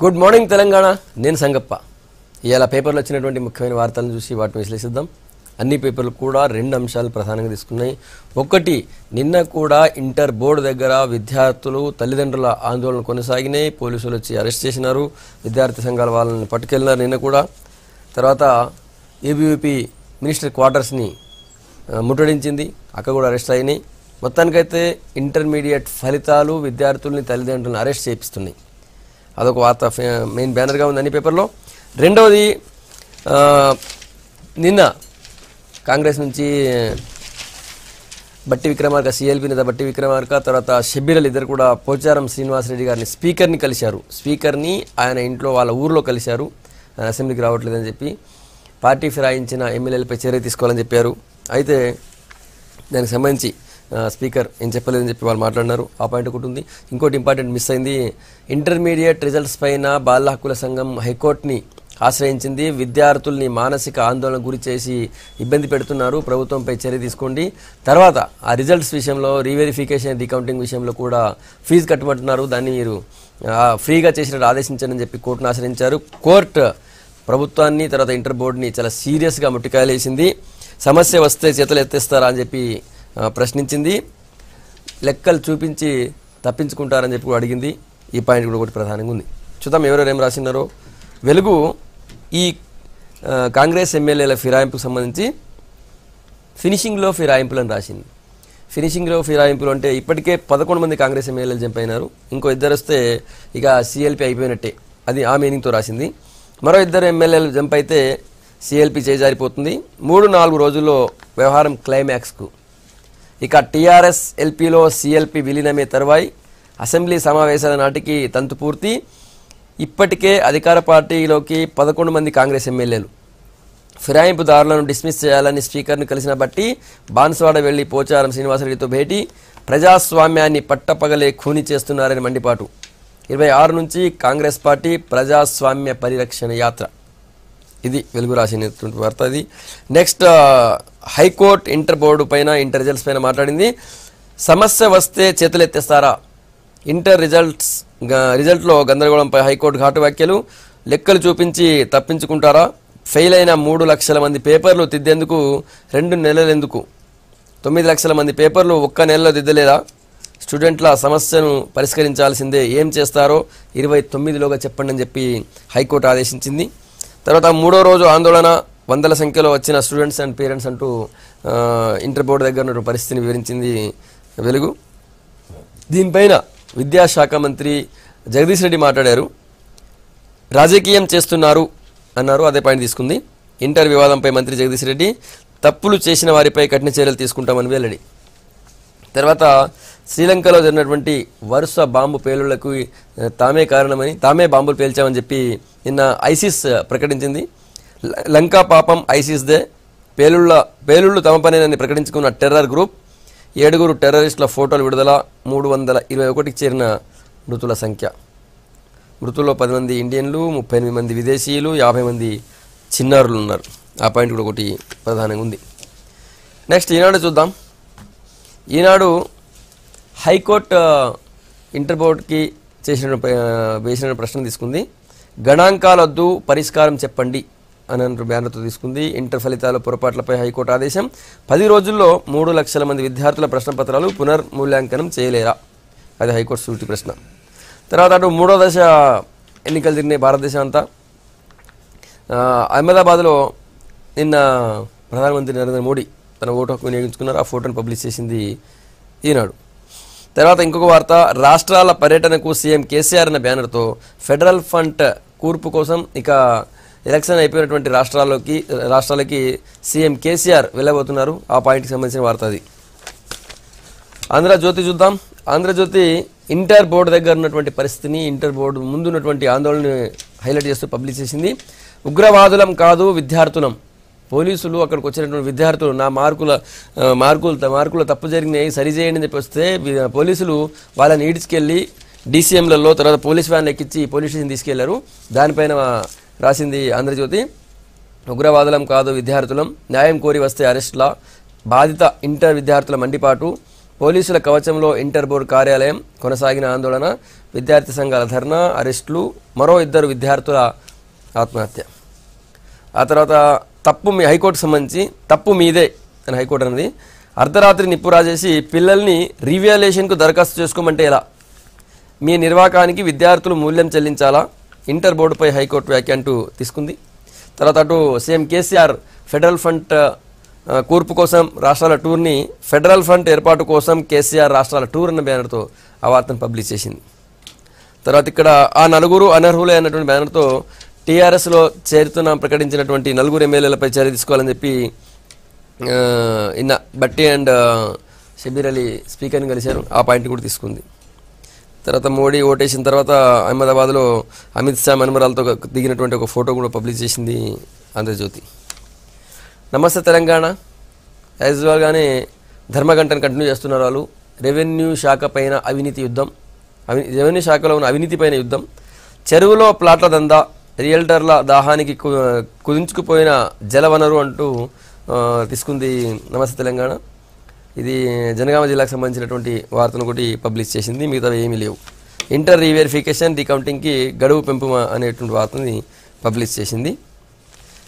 Good morning Telangana. నేను సంగప్ప. ఇవాళ పేపర్లో వచ్చినటువంటి ముఖ్యమైన వార్తలను చూసి వాటిని విశ్లేషిద్దాం. అన్ని పేపర్లు కూడా రెండు అంశాలు ప్రధానంగా తీసుకున్నాయి. ఒకటి, నిన్న కూడా ఇంటర్ బోర్డు దగ్గర విద్యార్థులు తల్లిదండ్రుల ఆందోళన కొనసాగినాయి. పోలీసులు వచ్చి అరెస్ట్ చేసినారు. విద్యార్థి సంఘాల వాళ్ళని పట్టుకెళ్ళినారు నిన్న కూడా. తర్వాత ఏబీవీపీ మినిస్టర్ క్వార్టర్స్ని ముట్టడించింది, అక్కడ కూడా అరెస్ట్ అయినాయి. మొత్తానికైతే ఇంటర్మీడియట్ ఫలితాలు విద్యార్థుల్ని తల్లిదండ్రులను అరెస్ట్ చేపిస్తున్నాయి. అదొక వార్త మెయిన్ బ్యానర్గా ఉంది అన్ని పేపర్లో. రెండవది, నిన్న కాంగ్రెస్ నుంచి బట్టి విక్రమార్క, సిఎల్పి నేత బట్టి విక్రమార్క, తర్వాత షబ్బీర్ ఇద్దరు కూడా పోచారం శ్రీనివాసరెడ్డి గారిని స్పీకర్ని కలిశారు. స్పీకర్ని ఆయన ఇంట్లో వాళ్ళ ఊరిలో కలిశారు. ఆయన అసెంబ్లీకి రావట్లేదని చెప్పి పార్టీ ఫిరాయించిన ఎమ్మెల్యేలపై చర్య తీసుకోవాలని చెప్పారు. అయితే దానికి సంబంధించి స్పీకర్ ఏం చెప్పలేదని చెప్పి వాళ్ళు మాట్లాడినారు. ఆ పాయింట్ ఒకటి ఉంది. ఇంకోటి ఇంపార్టెంట్ మిస్ అయింది. ఇంటర్మీడియట్ రిజల్ట్స్ పైన బాల హక్కుల సంఘం హైకోర్టుని ఆశ్రయించింది. విద్యార్థుల్ని మానసిక ఆందోళన గురి చేసి ఇబ్బంది పెడుతున్నారు, ప్రభుత్వంపై చర్య తీసుకోండి. తర్వాత ఆ రిజల్ట్స్ విషయంలో రీవెరిఫికేషన్, రీకౌంటింగ్ విషయంలో కూడా ఫీజు కట్టమంటున్నారు, దాన్ని మీరు ఫ్రీగా చేసినట్టు ఆదేశించండి చెప్పి కోర్టును ఆశ్రయించారు. కోర్టు ప్రభుత్వాన్ని తర్వాత ఇంటర్ బోర్డుని చాలా సీరియస్గా ముట్టికాయలేసింది. సమస్య వస్తే చేతులు ఎత్తేస్తారా అని చెప్పి ప్రశ్నించింది. లెక్కలు చూపించి తప్పించుకుంటారని చెప్పి కూడా అడిగింది. ఈ పాయింట్ కూడా ఒకటి ప్రధానంగా ఉంది. చూద్దాం ఎవరెవరు ఏం రాసినారో. వెలుగు ఈ కాంగ్రెస్ ఎమ్మెల్యేల ఫిరాయింపుకు సంబంధించి ఫినిషింగ్లో ఫిరాయింపులను రాసింది. ఫినిషింగ్లో ఫిరాయింపులు అంటే ఇప్పటికే 11 మంది కాంగ్రెస్ ఎమ్మెల్యేలు జంప్ అయినారు. ఇంకో ఇద్దరు వస్తే ఇక సిఎల్పి అయిపోయినట్టే, అది ఆ మీనింగ్తో రాసింది. మరో ఇద్దరు ఎమ్మెల్యేలు జంప్ అయితే సిఎల్పి చేజారిపోతుంది. 3-4 రోజుల్లో వ్యవహారం క్లైమాక్స్కు. ఇక టీఆర్ఎస్ ఎల్పీలో సిఎల్పి విలీనమే తరువాయి. అసెంబ్లీ సమావేశాల నాటికి తంతు పూర్తి. ఇప్పటికే అధికార పార్టీలోకి 11 మంది కాంగ్రెస్ ఎమ్మెల్యేలు. ఫిరాయింపుదారులను డిస్మిస్ చేయాలని స్పీకర్ను కలిసిన బట్టి బాన్స్వాడ వెళ్లి పోచారం శ్రీనివాసరెడ్డితో భేటీ. ప్రజాస్వామ్యాన్ని పట్టపగలే ఖూనీ చేస్తున్నారని మండిపాటు. 26 నుంచి కాంగ్రెస్ పార్టీ ప్రజాస్వామ్య పరిరక్షణ యాత్ర. ఇది వెలుగు రాసినటువంటి వార్త. ఇది నెక్స్ట్, హైకోర్టు ఇంటర్ బోర్డు పైన, ఇంటర్ రిజల్ట్స్ పైన మాట్లాడింది. సమస్య వస్తే చేతులెత్తేస్తారా? ఇంటర్ రిజల్ట్లో గందరగోళంపై హైకోర్టు ఘాటు వ్యాఖ్యలు. లెక్కలు చూపించి తప్పించుకుంటారా? ఫెయిల్ అయిన 3 లక్షల మంది పేపర్లు దిద్దేందుకు 2 నెలలు ఎందుకు? 9 లక్షల మంది పేపర్లు 1 నెలలో దిద్దలేదా? స్టూడెంట్ల సమస్యను పరిష్కరించాల్సిందే, ఏం చేస్తారో 29లోగా చెప్పండి అని చెప్పి హైకోర్టు ఆదేశించింది. తర్వాత 3వ రోజు ఆందోళన, వందల సంఖ్యలో వచ్చిన స్టూడెంట్స్ అండ్ పేరెంట్స్ అంటూ ఇంటర్ బోర్డు దగ్గర ఉన్న పరిస్థితిని వివరించింది వెలుగు. దీనిపైన విద్యాశాఖ మంత్రి జగదీష్ రెడ్డి మాట్లాడారు. రాజకీయం చేస్తున్నారు అన్నారు, అదే పాయింట్ తీసుకుంది. ఇంటర్ వివాదంపై మంత్రి జగదీష్ రెడ్డి తప్పులు చేసిన వారిపై కఠిన చర్యలు తీసుకుంటామని వెల్లడి. తర్వాత శ్రీలంకలో జరిగినటువంటి వరుస బాంబు పేలుళ్లకు తామే కారణమని, తామే బాంబులు పేల్చామని చెప్పి నిన్న ఐసిస్ ప్రకటించింది. లంకా పాపం ఐసిస్దే, పేలుళ్లు తమ పనేనని ప్రకటించుకున్న టెర్రర్ గ్రూప్. 7 టెర్రరిస్టుల ఫోటోలు విడుదల. 321కి చేరిన మృతుల సంఖ్య. మృతుల్లో 10 మంది ఇండియన్లు, 38 మంది విదేశీయులు, 50 మంది చిన్నారులు ఉన్నారు. ఆ పాయింట్ కూడా ఒకటి ప్రధానంగా ఉంది. నెక్స్ట్ ఈనాడు చూద్దాం. ఈనాడు హైకోర్టు ఇంటర్ బోర్డుకి వేసిన ప్రశ్న తీసుకుంది. గణాంకాలొద్దు, పరిష్కారం చెప్పండి అని బ్యానర్తో తీసుకుంది. ఇంటర్ ఫలితాల పొరపాట్లపై హైకోర్టు ఆదేశం. 10 రోజుల్లో 3 లక్షల మంది విద్యార్థుల ప్రశ్నపత్రాలు పునర్మూల్యాంకనం చేయలేరా? అది హైకోర్టు సూటి ప్రశ్న. తర్వాత అటు 3వ దశ ఎన్నికలు జరిగినాయి భారతదేశం అంతా. అహ్మదాబాద్లో నిన్న ప్రధానమంత్రి నరేంద్ర మోడీ తన ఓటు హక్కు వినియోగించుకున్నారు. ఆ ఫోటోను పబ్లిష్ చేసింది ఈనాడు. తర్వాత ఇంకొక వార్త, రాష్ట్రాల పర్యటనకు సీఎం కేసీఆర్ అన్న బ్యానర్తో ఫెడరల్ ఫండ్ కూర్పు కోసం ఇక ఎలక్షన్ అయిపోయినటువంటి రాష్ట్రాలకి సీఎం కేసీఆర్ వెళ్ళబోతున్నారు. ఆ పాయింట్కి సంబంధించిన వార్త అది. ఆంధ్రజ్యోతి చూద్దాం. ఆంధ్రజ్యోతి ఇంటర్ బోర్డు దగ్గర ఉన్నటువంటి పరిస్థితిని, ఇంటర్ బోర్డు ముందు ఉన్నటువంటి ఆందోళన హైలైట్ చేస్తూ పబ్లిష్ చేసింది. ఉగ్రవాదులం కాదు విద్యార్థులం. పోలీసులు అక్కడికి వచ్చినటువంటి విద్యార్థులు నా మార్కులు తప్పు జరిగినాయి, సరిచేయండి అని చెప్పి వస్తే పోలీసులు వాళ్ళని ఈడ్చుకెళ్ళి డీసీఎంలలో, తర్వాత పోలీస్ వ్యాన్ ఎక్కించి పోలీస్ స్టేషన్ తీసుకెళ్లారు. దానిపైన రాసింది ఆంధ్రజ్యోతి. ఉగ్రవాదులం కాదు విద్యార్థులం, న్యాయం కోరి వస్తే అరెస్ట్లా, బాధిత ఇంటర్ విద్యార్థుల మండిపాటు, పోలీసుల కవచంలో ఇంటర్ బోర్డు కార్యాలయం, కొనసాగిన ఆందోళన, విద్యార్థి సంఘాల ధర్నా, అరెస్టులు, మరో 2 విద్యార్థుల ఆత్మహత్య. ఆ తర్వాత హైకోర్టుకు సంబంధించి తప్పు మీదే అని హైకోర్టు అన్నది. అర్ధరాత్రి నిప్పు రాజేసి పిల్లల్ని రీవాల్యుయేషన్కు దరఖాస్తు చేసుకోమంటే ఎలా? మీ నిర్వాకానికి విద్యార్థులు మూల్యం చెల్లించాలా? ఇంటర్ బోర్డుపై హైకోర్టు వ్యాఖ్య అంటూ తీసుకుంది. తర్వాత అటు సీఎం కేసీఆర్ ఫెడరల్ ఫ్రంట్ కూర్పు కోసం రాష్ట్రాల టూర్ని ఫెడరల్ ఫ్రంట్ ఏర్పాటు కోసం కేసీఆర్ రాష్ట్రాల టూర్ అన్న బ్యానర్తో ఆ వార్తను పబ్లిష్ చేసింది. తర్వాత ఇక్కడ ఆ 4 అనర్హులే అన్నటువంటి బ్యానర్తో టీఆర్ఎస్లో చేరుతున్నాం ప్రకటించినటువంటి 4 ఎమ్మెల్యేలపై చర్య తీసుకోవాలని చెప్పి బట్టి అండ్ షబీర్ అలీ స్పీకర్ని కలిశారు. ఆ పాయింట్ కూడా తీసుకుంది. తర్వాత మోడీ ఓటేసిన తర్వాత అహ్మదాబాద్లో అమిత్ షా మనుమరాలతో దిగినటువంటి ఒక ఫోటో కూడా పబ్లిష్ చేసింది ఆంధ్రజ్యోతి. నమస్తే తెలంగాణ యాజ్ యూజువల్గానే ధర్మగంటను కంటిన్యూ చేస్తున్నారు వాళ్ళు. రెవెన్యూ శాఖ పైన అవినీతి యుద్ధం, రెవెన్యూ శాఖలో ఉన్న అవినీతి పైన యుద్ధం, చెరువులో ప్లాట్ల దందా, రియల్టర్ల దాహానికి కుదించుకుపోయిన జలవనరు అంటూ తీసుకుంది నమస్తే తెలంగాణ. ఇది జనగామ జిల్లాకు సంబంధించినటువంటి వార్తను ఒకటి పబ్లిష్ చేసింది, మిగతా ఏమీ లేవు. ఇంటర్ రీవెరిఫికేషన్ రీకౌంటింగ్కి గడువు పెంపు అనేటువంటి వార్తని పబ్లిష్ చేసింది.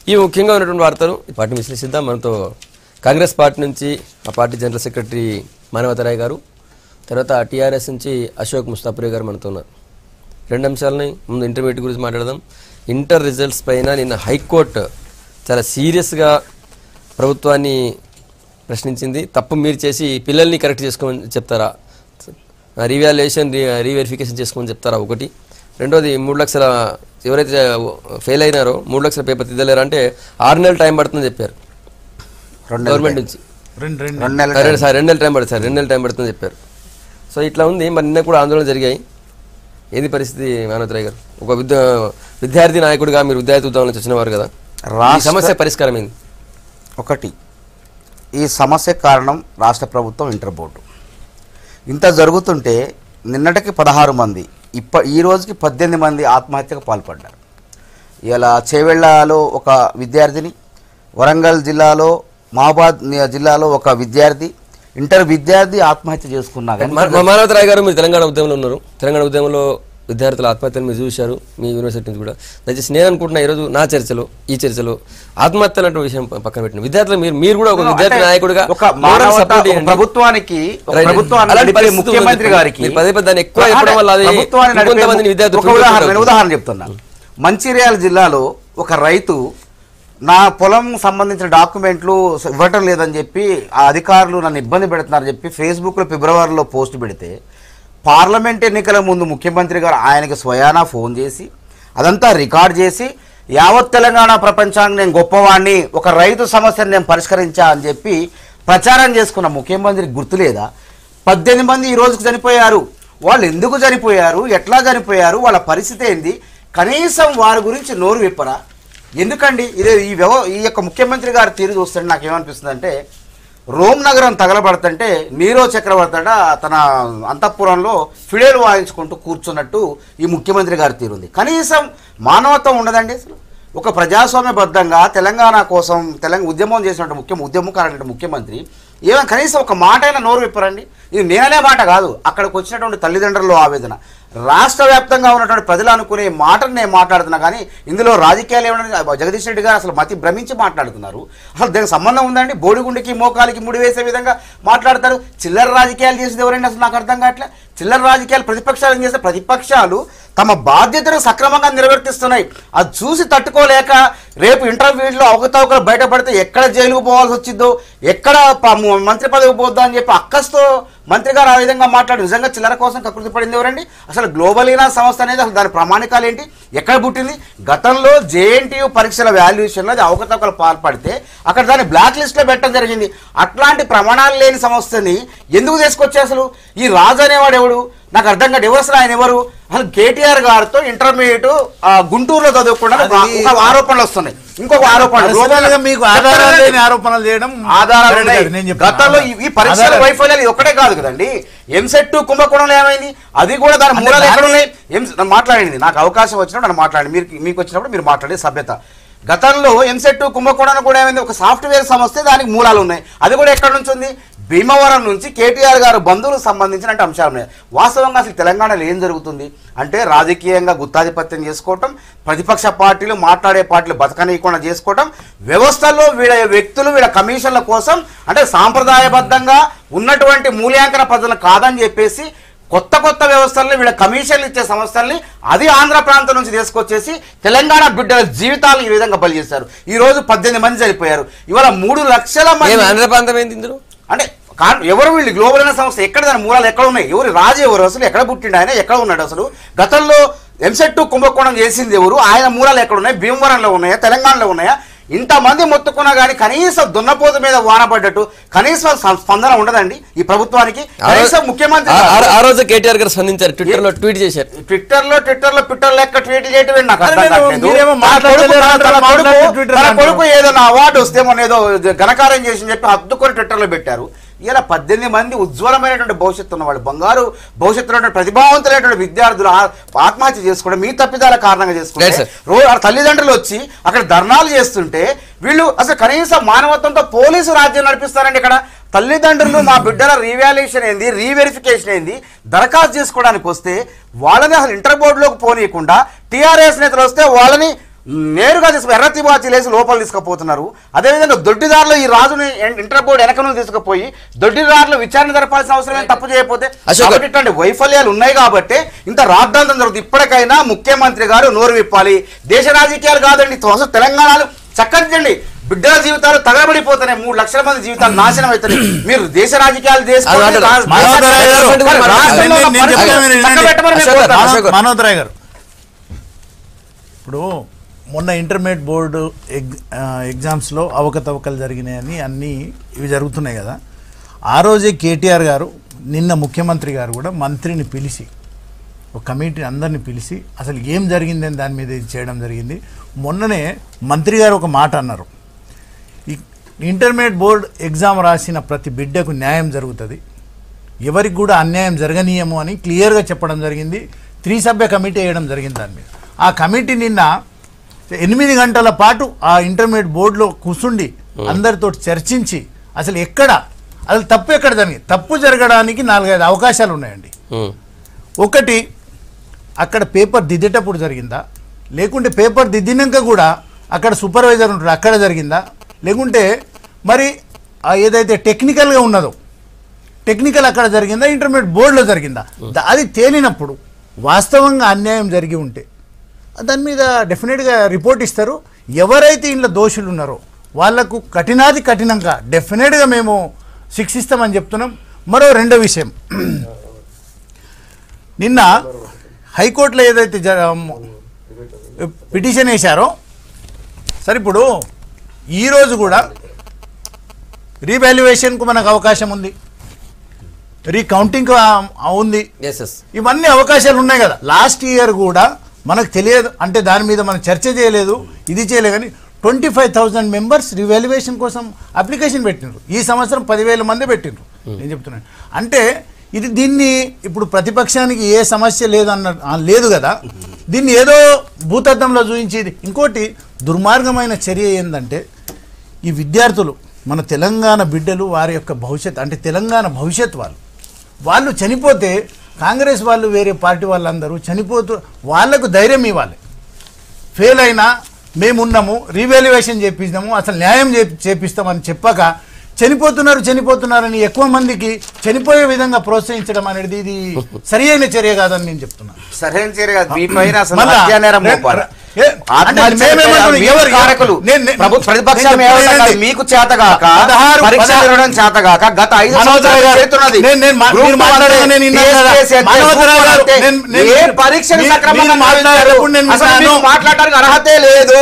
ఇవి ముఖ్యంగా ఉన్నటువంటి వార్తలు. వాటిని విశ్లేషిద్దాం. మనతో కాంగ్రెస్ పార్టీ నుంచి ఆ పార్టీ జనరల్ సెక్రటరీ మానవతరాయ్ గారు, తర్వాత టీఆర్ఎస్ నుంచి అశోక్ ముస్తాఫరే గారు మనతో ఉన్నారు. 2 అంశాలని ముందు ఇంటర్మీడియట్ గురించి మాట్లాడదాం. ఇంటర్ రిజల్ట్స్ పైన నిన్న హైకోర్టు చాలా సీరియస్గా ప్రభుత్వాన్ని ప్రశ్నించింది. తప్పు మీరు చేసి పిల్లల్ని కరెక్ట్ చేసుకోమని చెప్తారా, రీవాల్యుయేషన్ రీవెరిఫికేషన్ చేసుకోమని చెప్తారా? ఒకటి. రెండోది 3 లక్షల ఎవరైతే ఫెయిల్ అయినారో 3 లక్షల పేపర్ తిద్దలేరా అంటే 6 నెలలు టైం పడుతుందని చెప్పారు గవర్నమెంట్ నుంచి. 2 నెలలు టైం పడుతుంది సార్, 2 నెలలు టైం పడుతుందని చెప్పారు. సో ఇట్లా ఉంది. మరి నిన్న కూడా ఆందోళన జరిగాయి. ఏది పరిస్థితి మానవతరాయ్ గారు? ఒక విద్యార్థి నాయకుడిగా మీరు విద్యార్థి ఉద్యమం నుంచి వచ్చిన వారు కదా, సమస్య పరిష్కారం ఏంది? ఒకటి, ఈ సమస్య కారణం రాష్ట్ర ప్రభుత్వం, ఇంటర్ బోర్డు. ఇంత జరుగుతుంటే నిన్నటికి 16 మంది, ఈ రోజుకి 18 మంది ఆత్మహత్యకు పాల్పడ్డారు. ఇలా చేవెళ్లలో ఒక విద్యార్థిని, వరంగల్ జిల్లాలో మహబాద్ జిల్లాలో ఒక విద్యార్థి, ఇంటర్ విద్యార్థి ఆత్మహత్య చేసుకున్నారు. మానవతరాయ్ గారు, మీరు తెలంగాణ ఉద్యమంలో ఉన్నారు. తెలంగాణ ఉద్యమంలో విద్యార్థుల ఆత్మహత్యలు మీరు చూశారు మీ యూనివర్సిటీ నుంచి కూడా. దయచేసి నేను అనుకుంటున్నా ఈరోజు నా చర్చలో, ఈ చర్చలో ఆత్మహత్యలు అంటే విషయం పక్కన పెట్టిన విద్యార్థులు మీరు కూడా ఒక విద్యార్థి నాయకుడిగా ప్రభుత్వానికి ముఖ్యమంత్రి గారికి పదే దాన్ని ఎక్కువ చెప్పడం వల్ల కొంతమంది విద్యార్థులు. ఉదాహరణ చెప్తున్నా. మంచిర్యాల జిల్లాలో ఒక రైతు నా పొలం సంబంధించిన డాక్యుమెంట్లు ఇవ్వటం లేదని చెప్పి ఆ అధికారులు నన్ను ఇబ్బంది పెడుతున్నారని చెప్పి ఫేస్బుక్లో ఫిబ్రవరిలో పోస్ట్ పెడితే పార్లమెంట్ ఎన్నికల ముందు ముఖ్యమంత్రి గారు ఆయనకి స్వయానా ఫోన్ చేసి అదంతా రికార్డ్ చేసి యావత్ తెలంగాణ ప్రపంచానికి నేను గొప్పవాడిని, ఒక రైతు సమస్యను నేను పరిష్కరించా అని చెప్పి ప్రచారం చేసుకున్న ముఖ్యమంత్రికి గుర్తులేదా? 18 మంది ఈ రోజుకు చనిపోయారు. వాళ్ళు ఎందుకు చనిపోయారు, ఎట్లా చనిపోయారు, వాళ్ళ పరిస్థితి ఏంది, కనీసం వారి గురించి నోరు విప్పరా? ఎందుకండి ఈ యొక్క ముఖ్యమంత్రి గారి తీరు చూస్తుంటే నాకేమనిపిస్తుంది అంటే, రోమ్ నగరం తగలబడుతుంటే నీరో చక్రవర్తి తన అంతఃపురంలో ఫిడేలు వాయించుకుంటూ కూర్చున్నట్టు ఈ ముఖ్యమంత్రి గారి తీరుంది. కనీసం మానవత్వం ఉండదండి. అసలు ఒక ప్రజాస్వామ్యబద్ధంగా తెలంగాణ కోసం ఉద్యమం చేసినట్టు ఉద్యమకారుడు ముఖ్యమంత్రి ఏమైనా కనీసం ఒక మాట అయినా నోరు విప్పరండి. ఇది నేననే మాట కాదు, అక్కడికి వచ్చినటువంటి తల్లిదండ్రుల ఆవేదన, రాష్ట్ర వ్యాప్తంగా ఉన్నటువంటి ప్రజలు అనుకునే మాటను నేను మాట్లాడుతున్నా. కానీ ఇందులో రాజకీయాలు ఏమన్నా జగదీష్ రెడ్డి గారు అసలు మతి భ్రమించి మాట్లాడుతున్నారు. అసలు దానికి సంబంధం ఉందండి? బోడిగుండికి మోకాలికి ముడి వేసే విధంగా మాట్లాడతారు. చిల్లర రాజకీయాలు చేసేది ఎవరండి? అసలు నాకు అర్థం కావట్లే. చిల్లర రాజకీయాలు ప్రతిపక్షాలు చేస్తే ప్రతిపక్షాలు తమ బాధ్యతను సక్రమంగా నిర్వర్తిస్తున్నాయి. అది చూసి తట్టుకోలేక రేపు ఇంటర్వ్యూలో అవకతవకలు బయటపడితే ఎక్కడ జైలుకు పోవాల్సి వచ్చిందో, ఎక్కడ మంత్రి పదవి పోద్దా అని చెప్పి అక్కస్తో మంత్రి గారు ఆ విధంగా మాట్లాడి నిజంగా చిల్లర కోసం కకృతి పడింది ఎవరండి? అసలు గ్లోబల్ ఈనా సంస్థ అనేది అసలు దాని ప్రమాణికాలు ఏంటి, ఎక్కడ పుట్టింది? గతంలో జేఎన్టీయూ పరీక్షల వాల్యుయేషన్లో అది అవకతవకలు పాల్పడితే అక్కడ దాన్ని బ్లాక్ లిస్ట్లో పెట్టడం జరిగింది. అట్లాంటి ప్రమాణాలు లేని సంస్థని ఎందుకు తీసుకొచ్చే అసలు ఈ రాజు అనేవాడు ఎవడు? నాకు అర్థం కాదు. ఎవరు ఆయన ఎవరు? అసలు కేటీఆర్ గారితో ఇంటర్మీడియట్ గుంటూరులో చదువుకుండా ఆరోపణలు వస్తున్నాయి. ఇంకొక ఆరోపణలు చేయడం ఆధారాలు గతంలో ఈ పరీక్షల వైఫల్యాలు ఇది ఒకటే కాదు కదండి. ఎంసెట్ కుంభకోణంలో ఏమైంది? అది కూడా దాని మూలాలు ఎక్కడ ఉన్నాయి? మాట్లాడింది. నాకు అవకాశం వచ్చినప్పుడు నన్ను మాట్లాడండి, మీకు వచ్చినప్పుడు మీరు మాట్లాడే సభ్యత. గతంలో ఎంసెట్ కుంభకోణాన్ని కూడా ఏమైంది? ఒక సాఫ్ట్వేర్ సంస్థ, దానికి మూలాలు ఉన్నాయి. అది కూడా ఎక్కడ నుంచి ఉంది? భీమవరం నుంచి కేటీఆర్ గారు బంధువులకు సంబంధించిన అంశాలు ఉన్నాయి. వాస్తవంగా అసలు తెలంగాణలో ఏం జరుగుతుంది అంటే రాజకీయంగా గుత్తాధిపత్యం చేసుకోవటం, ప్రతిపక్ష పార్టీలు మాట్లాడే పార్టీలు బతకనీయకుండా చేసుకోవటం, వ్యవస్థల్లో వీళ్ళ కమిషన్ల కోసం అంటే సాంప్రదాయబద్ధంగా ఉన్నటువంటి మూల్యాంకన పద్ధతులు కాదని చెప్పేసి కొత్త వ్యవస్థల్లో వీళ్ళ కమిషన్లు ఇచ్చే సంస్థల్ని అది ఆంధ్ర ప్రాంతం నుంచి తీసుకొచ్చేసి తెలంగాణ బిడ్డల జీవితాలు ఈ విధంగా బలి చేశారు. ఈ రోజు 18 మంది చనిపోయారు. ఇవాళ 3 లక్షల మంది ఆంధ్ర ప్రాంతం ఏంది ఇందులో అంటే ఎవరు వీళ్ళు గ్లోబల్ అనే సంస్థ ఎక్కడ దాని మూలాలు ఎక్కడ ఉన్నాయి? ఎవరు రాజు ఎవరు అసలు ఎక్కడ పుట్టిండు ఆయన ఎక్కడ ఉన్నాడు అసలు? గతంలో ఎంసెట్ కుంభకోణం చేసింది ఎవరు? ఆయన మూలాలు ఎక్కడ ఉన్నాయి? భీమవరంలో ఉన్నాయా? తెలంగాణలో ఉన్నాయా? ఇంతమంది మొత్తుకున్నా కానీ కనీసం దున్నపోతు మీద వానపడ్డట్టు కనీసం స్పందన ఉండదండి ఈ ప్రభుత్వానికి. కనీసం ముఖ్యమంత్రి ఆ రోజు కేటీఆర్ గారు స్పందించారు, ట్విట్టర్ లో ట్వీట్ చేశారు. ట్విట్టర్ లెక్క ట్వీట్ చేయటం నాకు అర్థం కావట్లేదు. తన కొడుకు ఏదైనా అవార్డు వస్తే మొన్న ఏదో ఘనకార్యం చేసి చెప్పి హత్తుకొని ట్విట్టర్ లో పెట్టారు. ఇలా 18 మంది ఉజ్వలమైనటువంటి భవిష్యత్తు ఉన్న వాళ్ళు, బంగారు భవిష్యత్తు ప్రతిభావంతులైనటువంటి విద్యార్థులు ఆత్మహత్య చేసుకోవడం మీ తప్పిదాల కారణంగా చేసుకుంటే తల్లిదండ్రులు వచ్చి అక్కడ ధర్నాలు చేస్తుంటే వీళ్ళు అసలు కనీసం మానవత్వంతో పోలీసు రాజ్యం నడిపిస్తారండి. ఇక్కడ తల్లిదండ్రులు మా బిడ్డల రీవాల్యుయేషన్ ఏంది, రీవెరిఫికేషన్ ఏంది దరఖాస్తు చేసుకోవడానికి వస్తే వాళ్ళని అసలు ఇంటర్ బోర్డులోకి పోనీయకుండా టీఆర్ఎస్ నేతలు వస్తే వాళ్ళని నేరుగా ఎర్రతి బాచీలేసి లోపల తీసుకుపోతున్నారు. అదేవిధంగా దొడ్డిదారులు ఈ రాజుని ఇంటర్ బోర్డు వెనక తీసుకుపోయి దొడ్డిదారులు విచారణ జరపాల్సిన అవసరం తప్పు చేయకపోతే ఇట్లాంటి వైఫల్యాలు ఉన్నాయి కాబట్టి ఇంత రాద్ధాంతం జరుగుతుంది. ఇప్పటికైనా ముఖ్యమంత్రి గారు నోరు విప్పాలి. దేశ రాజకీయాలు కాదండి, అసలు తెలంగాణలో చక్కదించండి. బిడ్డల జీవితాలు తగలబడిపోతున్నాయి, 3 లక్షల మంది జీవితాలు నాశనం అవుతున్నాయి. మీరు దేశ రాజకీయాలు మనోదరాయ్ గారు ఇప్పుడు మొన్న ఇంటర్మీడియట్ బోర్డు ఎగ్జామ్స్లో అవకతవకలు జరిగినాయని అన్నీ ఇవి జరుగుతున్నాయి కదా. ఆ రోజే కేటీఆర్ గారు నిన్న ముఖ్యమంత్రి గారు కూడా మంత్రిని పిలిచి ఒక కమిటీని అందరిని పిలిచి అసలు ఏం జరిగిందని దాని మీద ఇది చేయడం జరిగింది. మొన్ననే మంత్రి గారు ఒక మాట అన్నారు, ఇంటర్మీడియట్ బోర్డు ఎగ్జామ్ రాసిన ప్రతి బిడ్డకు న్యాయం జరుగుతుంది, ఎవరికి కూడా అన్యాయం జరగనీయము అని క్లియర్గా చెప్పడం జరిగింది. 3 సభ్య కమిటీ వేయడం జరిగింది. దాని మీద ఆ కమిటీ నిన్న 8 గంటల పాటు ఆ ఇంటర్మీడియట్ బోర్డులో కూర్చుండి అందరితో చర్చించి అసలు తప్పు ఎక్కడ జరిగింది, తప్పు జరగడానికి 4-5 అవకాశాలు ఉన్నాయండి. ఒకటి, అక్కడ పేపర్ దిద్దేటప్పుడు జరిగిందా, లేకుంటే పేపర్ దిద్దినాక కూడా అక్కడ సూపర్వైజర్ ఉంటాడు అక్కడ జరిగిందా, లేకుంటే మరి ఏదైతే టెక్నికల్గా ఉన్నదో టెక్నికల్ అక్కడ జరిగిందా, ఇంటర్మీడియట్ బోర్డులో జరిగిందా, అది తేలినప్పుడు వాస్తవంగా అన్యాయం జరిగి ఉంటే దాని మీద డెఫినెట్గా రిపోర్ట్ ఇస్తారు. ఎవరైతే ఇంట్లో దోషులు ఉన్నారో వాళ్లకు కఠినంగా డెఫినెట్గా మేము శిక్షిస్తామని చెప్తున్నాం. మరో రెండో విషయం, నిన్న హైకోర్టులో ఏదైతే పిటిషన్ వేశారో సరే, ఇప్పుడు ఈరోజు కూడా రీవాల్యుయేషన్కు మనకు అవకాశం ఉంది, రీకౌంటింగ్ ఉంది, ఇవన్నీ అవకాశాలు ఉన్నాయి కదా. లాస్ట్ ఇయర్ కూడా మనకు తెలియదు అంటే దాని మీద మనం చర్చ చేయలేదు, ఇది చేయలేదు, కానీ 25,000 మెంబర్స్ రివాల్యుయేషన్ కోసం అప్లికేషన్ పెట్టినారు. ఈ సంవత్సరం 10,000 మంది పెట్టినారు. నేను చెప్తున్నాను అంటే దీన్ని ఇప్పుడు ప్రతిపక్షానికి ఏ సమస్య లేదు కదా, దీన్ని ఏదో భూతద్దంలో చూపించేది. ఇంకోటి దుర్మార్గమైన చర్య ఏంటంటే ఈ విద్యార్థులు మన తెలంగాణ బిడ్డలు వారి యొక్క భవిష్యత్ అంటే తెలంగాణ భవిష్యత్ వాళ్ళు చనిపోతే కాంగ్రెస్ వాళ్ళు వేరే పార్టీ వాళ్ళందరూ చనిపోతూ వాళ్లకు ధైర్యం ఇవ్వాలి. ఫెయిల్ అయినా మేమున్నాము, రీవాల్యుయేషన్ చేపిస్తాము, అసలు న్యాయం చేపిస్తామని చెప్పక చనిపోతున్నారని ఎక్కువ మందికి చనిపోయే విధంగా ప్రోత్సహించడం అనేది ఇది సరైన చర్య కాదని నేను చెప్తున్నాను. సరైన చర్య కాదు. మీ పైన మీకు చేతగాక పరీక్ష జరగడం చేతగాక గత 5 సంవత్సరాలు పరీక్షలు మాట్లాడడానికి అర్హతే లేదు.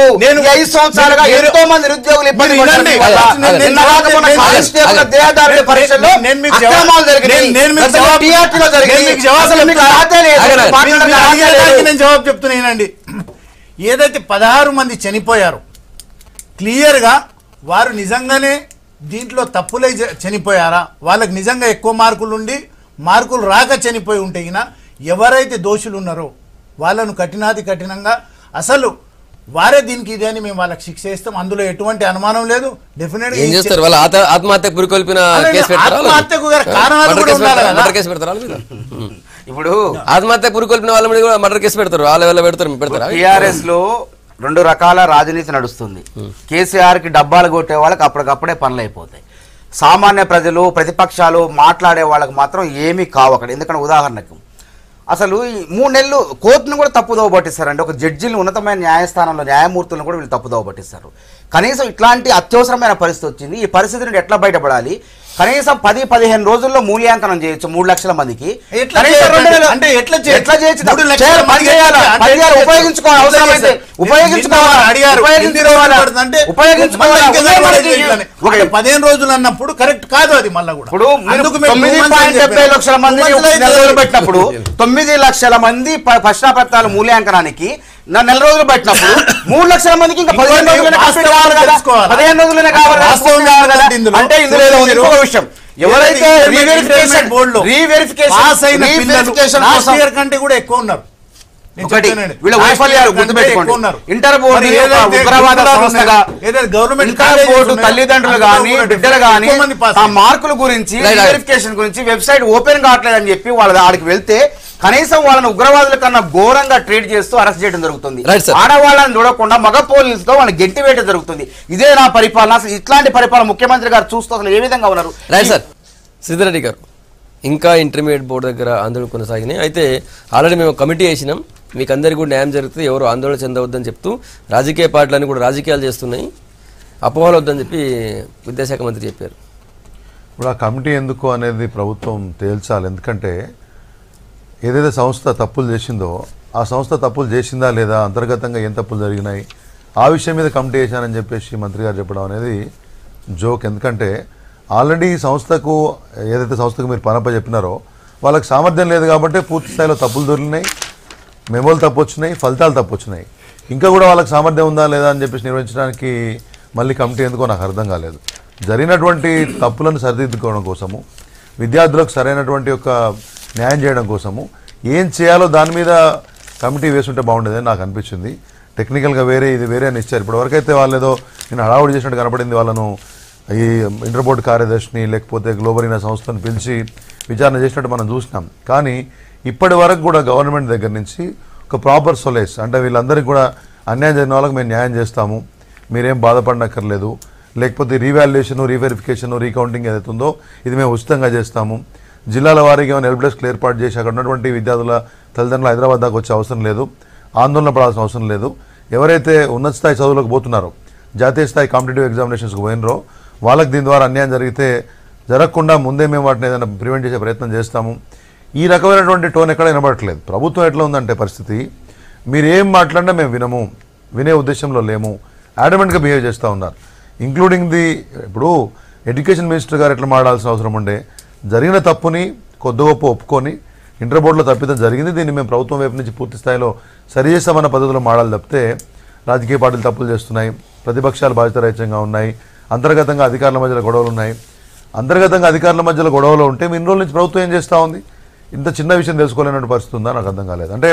5 సంవత్సరాలుగా ఎంతో మంది నిరుద్యోగులు ఇబ్బంది పరీక్షల్లో నేను జవాబు చెప్తున్నానండి. ఏదైతే 16 మంది చనిపోయారో క్లియర్గా వారు నిజంగానే దీంట్లో తప్పులై చనిపోయారా, వాళ్ళకి నిజంగా ఎక్కువ మార్కులు రాక చనిపోయి ఉంటే ఎవరైతే దోషులు ఉన్నారో వాళ్ళను కఠినంగా అసలు వారే దీనికి ఇది అని మేము వాళ్ళకి శిక్ష ఇస్తాం, అందులో ఎటువంటి అనుమానం లేదు. డెఫినెట్ ఏం చేస్తారు వాళ్ళ ఆత్మహత్యకు పురికొల్పిన కేసు పెడతారా ఆత్మహత్యకు కారణాలు కూడా ఉండాలి కదా. మర్డర్ కేసు పెడతారా ఇప్పుడు ఆత్మహత్యకు పురికొల్పిన వాళ్ళ మీద కూడా మర్డర్ కేసు పెడతారు, వాళ్ళ వల్ల పెడతారా? టీఆర్ఎస్ లో 2 రకాల రాజనీతి నడుస్తుంది. కేసీఆర్ కి డబ్బాలు కొట్టే వాళ్ళకి అప్పటికప్పుడే పనులు అయిపోతాయి. సామాన్య ప్రజలు ప్రతిపక్షాలు మాట్లాడే వాళ్ళకి మాత్రం ఏమీ కావు అక్కడ. ఎందుకంటే ఉదాహరణకు అసలు ఈ 3 నెలలు కోర్టును కూడా తప్పుదోవ పట్టిస్తారండి. ఒక జడ్జిని ఉన్నతమైన న్యాయస్థానంలో న్యాయమూర్తులను కూడా వీళ్ళు తప్పుదోవ పట్టిస్తారు. కనీసం ఇట్లాంటి అత్యవసరమైన పరిస్థితి వచ్చింది. ఈ పరిస్థితి నుండి ఎట్లా బయటపడాలి? కనీసం 10-15 రోజుల్లో మూల్యాంకనం చేయొచ్చు 3 లక్షల మందికి. ఉపయోగించుకోవాలి 15 రోజులు అన్నప్పుడు కరెక్ట్ కాదు అది. మళ్ళీ కూడా ఇప్పుడు 9.70 లక్షల మంది పెట్టినప్పుడు 9 లక్షల మంది ప్రశ్నాపత్రాల మూల్యాంకనానికి 4 రోజులు పెట్టినప్పుడు 3 లక్షల మందికి ఇంకా 15 రోజులనే కావాలి. అంటే ఇందులో విషయం ఎవరైతే కంటే కూడా ఎక్కువ ఉన్నారు. వీళ్ళ వైఫల్యాలు గుర్తుపెట్టుకోండి. ఇంటర్ బోర్డు ఉగ్రవాద సంస్థగా ఇంటర్ బోర్డు తల్లిదండ్రులు గాని బిడ్డలు గాని ఆ మార్కుల గురించి వెరిఫికేషన్ గురించి వెబ్సైట్ ఓపెన్ కావట్లేదని చెప్పి వాళ్ళ ఆడికి వెళ్తే కనీసం వాళ్ళని ఉగ్రవాదుల కన్నా ఘోరంగా ట్రీట్ చేస్తూ అరెస్ట్ చేయడం జరుగుతుంది. ఆడవాళ్ళని చూడకుండా మగ పోలీసుతో వాళ్ళని గెంటి వేయడం జరుగుతుంది. ఇదే నా పరిపాలన. అసలు ఇట్లాంటి పరిపాలన ముఖ్యమంత్రి గారు చూస్తూ అసలు ఏ విధంగా ఉన్నారు? Right sir. సిద్ధారెడ్డి గారు, ఇంకా ఇంటర్మీడియట్ బోర్డు దగ్గర ఆందోళన కొనసాగినాయి. అయితే ఆల్రెడీ మేము కమిటీ వేసినాం, మీకు అందరికీ కూడా న్యాయం జరుగుతుంది, ఎవరు ఆందోళన చెందవద్దని చెప్తూ రాజకీయ పార్టీలన్నీ కూడా రాజకీయాలు చేస్తున్నాయి, అపోహలు వద్దని చెప్పి విద్యాశాఖ మంత్రి చెప్పారు. ఇప్పుడు ఆ కమిటీ ఎందుకు అనేది ప్రభుత్వం తేల్చాలి. ఎందుకంటే ఏదైతే సంస్థ తప్పులు చేసిందో ఆ సంస్థ తప్పులు చేసిందా లేదా, అంతర్గతంగా ఏం తప్పులు జరిగినాయి, ఆ విషయం మీద కమిటీ వేశానని చెప్పేసి మంత్రి గారు చెప్పడం అనేది జోక్. ఎందుకంటే ఆల్రెడీ సంస్థకు ఏదైతే సంస్థకు మీరు పనప్ప చెప్పినారో వాళ్ళకి సామర్థ్యం లేదు కాబట్టి పూర్తి స్థాయిలో తప్పులు దొరికినాయి, మెమోలు తప్పు వచ్చినాయి, ఫలితాలు తప్పు వచ్చినాయి. ఇంకా కూడా వాళ్ళకి సామర్థ్యం ఉందా లేదా అని చెప్పేసి నిర్వహించడానికి మళ్ళీ కమిటీ ఎందుకో నాకు అర్థం కాలేదు. జరిగినటువంటి తప్పులను సరిదిద్దుకోవడం కోసము, విద్యార్థులకు సరైనటువంటి ఒక న్యాయం చేయడం కోసము ఏం చేయాలో దాని మీద కమిటీ వేసుంటే బాగుండేదని నాకు అనిపించింది. టెక్నికల్గా వేరే ఇది వేరే అని ఇచ్చారు. ఇప్పటివరకు అయితే వాళ్ళు ఏదో నేను హడావుడి చేసినట్టు కనపడింది. వాళ్ళను ఈ ఇంటర్ బోర్డు కార్యదర్శిని లేకపోతే గ్లోబరీనా సంస్థను పిలిచి విచారణ చేసినట్టు మనం చూసినాం. కానీ ఇప్పటి వరకు కూడా గవర్నమెంట్ దగ్గర నుంచి ఒక ప్రాపర్ సొలేస్, అంటే వీళ్ళందరికీ కూడా అన్యాయం జరిగిన వాళ్ళకి మేము న్యాయం చేస్తాము, మీరేం బాధపడనక్కర్లేదు, లేకపోతే రీవాల్యుయేషన్, రీవెరిఫికేషన్, రీకౌంటింగ్ ఏదైతే ఉందో ఇది మేము ఉచితంగా చేస్తాము, జిల్లాల వారీగా ఏమైనా హెల్ప్ డెస్క్లు ఏర్పాటు చేసి అక్కడ ఉన్నటువంటి విద్యార్థుల తల్లిదండ్రులు హైదరాబాద్ దాకా వచ్చే అవసరం లేదు, ఆందోళన పడాల్సిన అవసరం లేదు. ఎవరైతే ఉన్నత స్థాయి చదువులకు పోతున్నారో, జాతీయ స్థాయి కాంపిటేటివ్ ఎగ్జామినేషన్స్కి పోయినరో వాళ్ళకి దీని ద్వారా అన్యాయం జరిగితే జరగకుండా ముందే మేము వాటిని ఏదైనా ప్రివెంట్ చేసే ప్రయత్నం చేస్తాము. ఈ రకమైనటువంటి టోన్ ఎక్కడ వినబడట్లేదు. ప్రభుత్వం ఎట్లా ఉందంటే పరిస్థితి, మీరు ఏం మాట్లాడినా మేము వినము, వినే ఉద్దేశంలో లేము, యాడమెంట్గా బిహేవ్ చేస్తూ ఉన్నారు. ఇంక్లూడింగ్ ఇప్పుడు ఎడ్యుకేషన్ మినిస్టర్ గారు ఎట్లా మాట్లాడాల్సిన అవసరం ఉండే, జరిగిన తప్పుని కొద్ది గొప్ప ఒప్పుకొని ఇంటర్ బోర్డులో తప్పిదం జరిగింది, దీన్ని మేము ప్రభుత్వం వైపు నుంచి పూర్తి స్థాయిలో సరిచేస్తామన్న పద్ధతిలో మాడాలి తప్పితే రాజకీయ పార్టీలు తప్పులు చేస్తున్నాయి, ప్రతిపక్షాలు బాధ్యతారహితంగా ఉన్నాయి, అంతర్గతంగా అధికారుల మధ్యలో గొడవలు ఉన్నాయి. అంతర్గతంగా అధికారుల మధ్యలో గొడవలు ఉంటే ఇన్ని రోజుల నుంచి ప్రభుత్వం ఏం చేస్తూ ఉంది? ఇంత చిన్న విషయం తెలుసుకోలేనటువంటి పరిస్థితి ఉందా? నాకు అర్థం కాలేదు. అంటే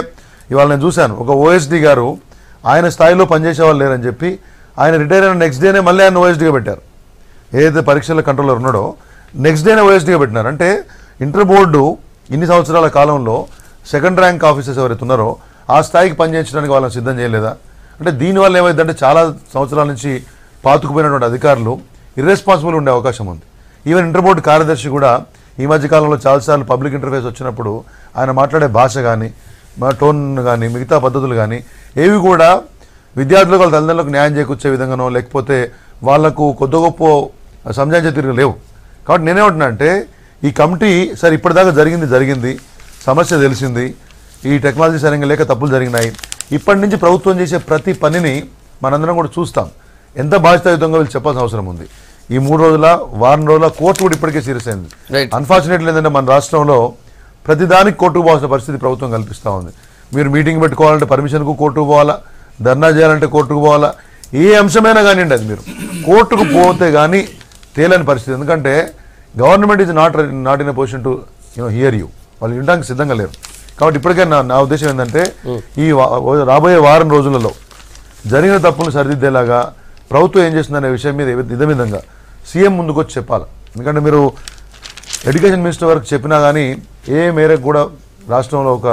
ఇవాళ నేను చూశాను, ఒక ఓఎస్డీ గారు ఆయన స్థాయిలో పనిచేసే వాళ్ళు లేరని చెప్పి ఆయన రిటైర్ అయిన నెక్స్ట్ డేనే మళ్ళీ ఆయన ఓఎస్డీగా పెట్టారు. ఏదైతే పరీక్షల కంట్రోలర్ ఉన్నాడో నెక్స్ట్ డేనే ఓఎస్డీగా పెట్టినారు. అంటే ఇంటర్ బోర్డు ఇన్ని సంవత్సరాల కాలంలో సెకండ్ ర్యాంక్ ఆఫీసర్స్ ఎవరైతే ఉన్నారో ఆ స్థాయికి పనిచేయించడానికి వాళ్ళని సిద్ధం చేయలేదా? అంటే దీనివల్ల ఏమైందంటే చాలా సంవత్సరాల నుంచి పాతుకుపోయినటువంటి అధికారులు ఇర్రెస్పాన్సిబుల్ ఉండే అవకాశం ఉంది. ఈవెన్ ఇంటర్ బోర్డు కార్యదర్శి కూడా ఈ మధ్యకాలంలో చాలాసార్లు పబ్లిక్ ఇంటర్ఫేస్ వచ్చినప్పుడు ఆయన మాట్లాడే భాష కానీ, టోన్ కానీ, మిగతా పద్ధతులు కానీ ఏవి కూడా విద్యార్థులకు వాళ్ళ తల్లిదండ్రులకు న్యాయం చేకూర్చే విధంగానో లేకపోతే వాళ్లకు కొద్ది గొప్ప సంజాయించే తిరిగి లేవు. కాబట్టి నేనేమంటున్నా అంటే ఈ కమిటీ సరే ఇప్పటిదాకా జరిగింది, సమస్య తెలిసింది, ఈ టెక్నాలజీ సరిగ్గా లేక తప్పులు జరిగినాయి, ఇప్పటి నుంచి ప్రభుత్వం చేసే ప్రతి పనిని మనందరం కూడా చూస్తాం, ఎంత బాధ్యతాయుతంగా వీళ్ళు చెప్పాల్సిన అవసరం ఉంది. ఈ 3 రోజుల వారం రోజుల కోర్టు కూడా ఇప్పటికే సీరియస్ అయింది. అన్ఫార్చునేట్లీ ఏంటంటే మన రాష్ట్రంలో ప్రతిదానికి కోర్టుకు పోవాల్సిన పరిస్థితి ప్రభుత్వం కల్పిస్తూ ఉంది. మీరు మీటింగ్ పెట్టుకోవాలంటే పర్మిషన్కు కోర్టుకు పోవాలా, ధర్నా చేయాలంటే కోర్టుకు పోవాలా, ఏ అంశమైనా కానివ్వండి అది మీరు కోర్టుకు పోతే కానీ తేలని పరిస్థితి. ఎందుకంటే government is not in a position to hear you, వాళ్ళు వినడానికి సిద్ధంగా లేరు. కాబట్టి ఇప్పటికే నా ఉద్దేశం ఏంటంటే ఈ రాబోయే వారం రోజులలో జరిగిన తప్పులను సరిదిద్దేలాగా ప్రభుత్వం ఏం చేస్తుందనే విషయం మీద విధంగా సీఎం ముందుకు వచ్చి చెప్పాలి. ఎందుకంటే మీరు ఎడ్యుకేషన్ మినిస్టర్ వరకు చెప్పినా కానీ ఏ మేరకు కూడా రాష్ట్రంలో ఒక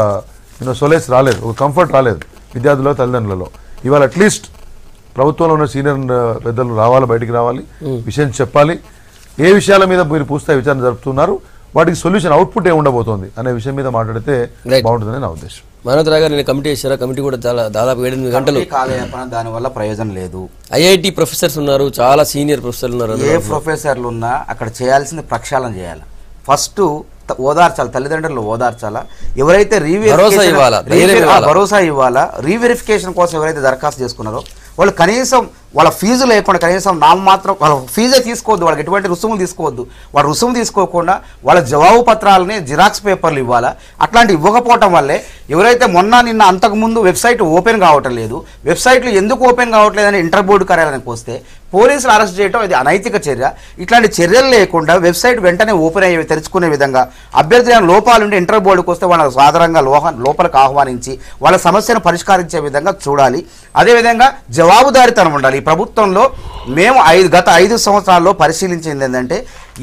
సొలేస్ రాలేదు, ఒక కంఫర్ట్ రాలేదు విద్యార్థుల తల్లిదండ్రులలో. ఇవాళ అట్లీస్ట్ ప్రభుత్వంలో ఉన్న సీనియర్ పెద్దలు రావాలి, బయటికి రావాలి, విషయం చెప్పాలి. ఏ విషయాల మీద మీరు పూర్తిస్థాయి విచారణ జరుపుతున్నారు, వాటికి సొల్యూషన్ అవుట్పుట్ ఏ ఉండబోతోంది అనే విషయం మీద మాట్లాడితే బాగుంటుందని నా ఉద్దేశం. మనోజ్ రావు గారు నేను కమిటీ చేశారా? కమిటీ కూడా చాలా దాదాపు 7-8 గంటలు. దానివల్ల ప్రయోజనం లేదు. ఐఐటి ప్రొఫెసర్స్ ఉన్నారు, చాలా సీనియర్ ప్రొఫెసర్లు ఉన్నారు. ఏ ప్రొఫెసర్లు ఉన్నా అక్కడ చేయాల్సింది ప్రక్షాళన చేయాలి. ఫస్ట్ ఓదార్చాలి, తల్లిదండ్రులు ఓదార్చాలా. ఎవరైతే భరోసా ఇవ్వాలా, రీవెరిఫికేషన్ కోసం ఎవరైతే దరఖాస్తు చేసుకున్నారో వాళ్ళు కనీసం వాళ్ళ ఫీజు లేకుండా కనీసం నామమాత్రం వాళ్ళ ఫీజే తీసుకోవద్దు, వాళ్ళకి ఎటువంటి రుసుములు తీసుకోవద్దు. వాళ్ళ రుసుము తీసుకోకుండా వాళ్ళ జవాబు పత్రాలని జిరాక్స్ పేపర్లు ఇవ్వాలా. అట్లాంటి ఇవ్వకపోవటం వల్లే ఎవరైతే నిన్న అంతకుముందు వెబ్సైట్ ఓపెన్ కావటం లేదు, వెబ్సైట్లు ఎందుకు ఓపెన్ కావట్లేదని ఇంటర్ బోర్డు కార్యాలయానికి వస్తే పోలీసులు అరెస్ట్ చేయడం ఇది అనైతిక చర్య. ఇట్లాంటి చర్యలు లేకుండా వెబ్సైట్ వెంటనే ఓపెన్ అయ్యే తెరుచుకునే విధంగా అభ్యర్థుల లోపాలుండి ఇంటర్ బోర్డుకు వస్తే వాళ్ళ సాధారణంగా లోపలికి ఆహ్వానించి వాళ్ళ సమస్యను పరిష్కరించే విధంగా చూడాలి. అదేవిధంగా జవాబుదారీతనం ఉండాలి. ఈ ప్రభుత్వంలో మేము గత 5 సంవత్సరాల్లో పరిశీలించింది ఏంటంటే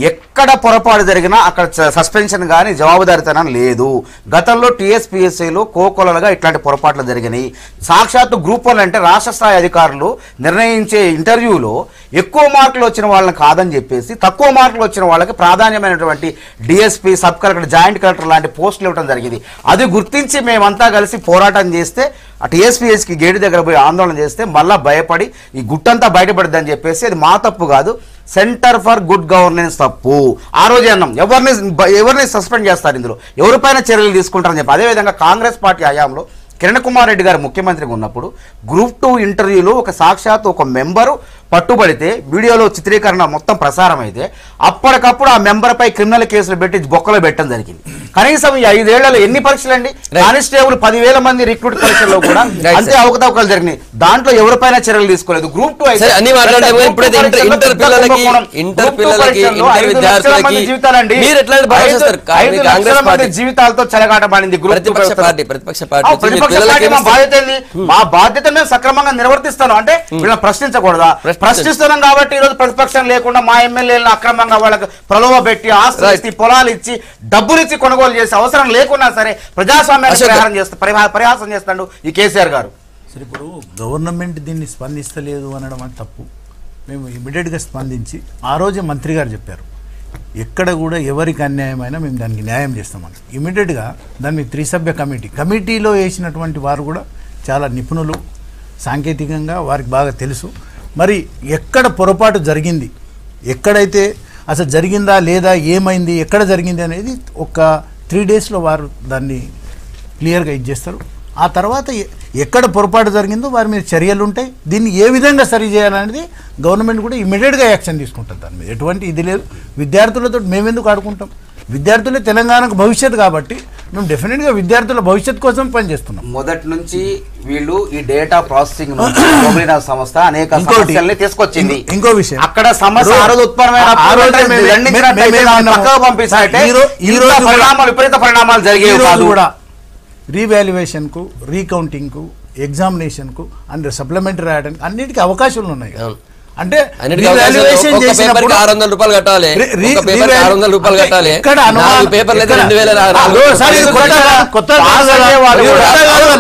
ఎక్కడ పొరపాటు జరిగినా అక్కడ సస్పెన్షన్ కానీ జవాబుదారీతనం లేదు. గతంలో టీఎస్పీఎస్సీలో కోకొలలుగా ఇట్లాంటి పొరపాట్లు జరిగినాయి. సాక్షాత్తు గ్రూప్ 1 అంటే రాష్ట్ర స్థాయి అధికారులు నిర్ణయించే ఇంటర్వ్యూలో ఎక్కువ మార్కులు వచ్చిన వాళ్ళని కాదని చెప్పేసి తక్కువ మార్కులు వచ్చిన వాళ్ళకి ప్రాధాన్యమైనటువంటి DSP, sub collector, joint collector లాంటి పోస్టులు ఇవ్వడం జరిగింది. అది గుర్తించి మేమంతా కలిసి పోరాటం చేస్తే ఆ టీఎస్పీఎస్కి గేటు దగ్గర పోయి ఆందోళన చేస్తే మళ్ళీ భయపడి ఈ గుట్టంతా బయటపడిద్దని చెప్పేసి అది మా తప్పు కాదు, సెంటర్ ఫర్ గుడ్ గవర్నెన్స్ తప్పు. ఆ రోజే అన్నాం ఎవరిని సస్పెండ్ చేస్తారు, ఇందులో ఎవరిపైన చర్యలు తీసుకుంటారని చెప్పి. అదేవిధంగా కాంగ్రెస్ పార్టీ హయాంలో కిరణ్ కుమార్ రెడ్డి గారు ముఖ్యమంత్రిగా ఉన్నప్పుడు గ్రూప్ 2 ఇంటర్వ్యూలో ఒక సాక్షాత్తు ఒక మెంబరు పట్టుబడితే వీడియోలో చిత్రీకరణ మొత్తం ప్రసారం అయితే అప్పటికప్పుడు ఆ మెంబర్పై క్రిమినల్ కేసులు పెట్టి బొక్కలో పెట్టడం జరిగింది. కనీసం ఈ 5 ఏళ్లలో ఎన్ని పరీక్షలు అండి? కానిస్టేబుల్ 10,000 మంది రిక్రూట్ పరీక్షల్లో కూడా అంతే అవకతవకలు జరిగినాయి. దాంట్లో ఎవరిపైన చర్యలు తీసుకోలేదు. గ్రూప్ 2 అయితే జీవితాలతో చెలగాటమాడింది. మా బాధ్యత మేము సక్రమంగా నిర్వర్తిస్తాను అంటే వీళ్ళని ప్రశ్నించకూడదా? ప్రశ్నిస్తున్నాం కాబట్టి ఈరోజు ప్రతిపక్షం లేకుండా మా ఎమ్మెల్యేలను అక్రమంగా వాళ్ళకి ప్రలోభ పెట్టి ఆస్తి పొలాలు ఇచ్చి డబ్బులు ఇచ్చి కొనుగోలు చేసే అవసరం లేకున్నా సరే ప్రజాస్వామ్యాన్ని పరిహాసం చేస్తాడు ఈ కేసీఆర్ గారు. సరే, ఇప్పుడు గవర్నమెంట్ దీన్ని స్పందిస్తలేదు అనడం అని తప్పు. మేము ఇమీడియట్గా స్పందించి ఆ రోజే మంత్రి గారు చెప్పారు, ఎక్కడ కూడా ఎవరికి అన్యాయమైనా మేము దానికి న్యాయం చేస్తామని. ఇమీడియట్గా దాన్ని 3 సభ్య కమిటీలో వేసినటువంటి వారు కూడా చాలా నిపుణులు, సాంకేతికంగా వారికి బాగా తెలుసు. మరి ఎక్కడ పొరపాటు జరిగింది, ఎక్కడైతే అసలు జరిగిందా లేదా, ఏమైంది, ఎక్కడ జరిగింది అనేది ఒక 3 డేస్లో వారు దాన్ని క్లియర్గా ఇచ్చేస్తారు. ఆ తర్వాత ఎక్కడ పొరపాటు జరిగిందో వారి మీద చర్యలు ఉంటాయి. దీన్ని ఏ విధంగా సరి చేయాలనేది గవర్నమెంట్ కూడా ఇమీడియట్గా యాక్షన్ తీసుకుంటుంది. దాని మీద ఎటువంటి ఇది లేదు. విద్యార్థులతో మేమెందుకు ఆడుకుంటాం? విద్యార్థులే తెలంగాణకు భవిష్యత్తు కాబట్టి మేము డెఫినెట్గా విద్యార్థుల భవిష్యత్తు కోసం పనిచేస్తున్నాం. మొదటి నుంచి వీళ్ళు ఈ డేటా ప్రాసెసింగ్ సంస్థ అనేక సమస్యల్ని తీసుకొచ్చింది. ఇంకో విషయం, అక్కడ సమస్య విపరీత పరిణామాలు జరిగేవి కూడా. రీవాల్యుయేషన్కు, రీకౌంటింగ్కు, ఎగ్జామినేషన్కు అండ్ సప్లిమెంటరీ రాయడానికి అన్నిటికీ అవకాశాలు ఉన్నాయి. అంటే రీవాల్యుయేషన్ చేసినప్పుడు 600 రూపాయలు కట్టాలి,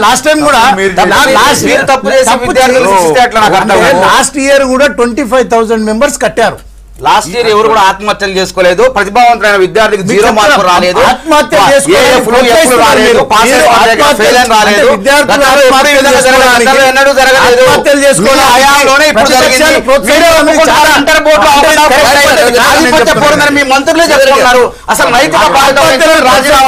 లాస్ట్ ఇయర్ కూడా 25,000 మెంబర్స్ కట్టారు. లాస్ట్ ఇయర్ ఎవరు కూడా ఆత్మహత్యలు చేసుకోలేదు. ప్రతిభావంతులైన విద్యార్థికి 0 మార్కు రాలేదు, ఆత్మహత్య మీ మంత్రులే చెప్తున్నారు. అసలు నైతిక రాజాని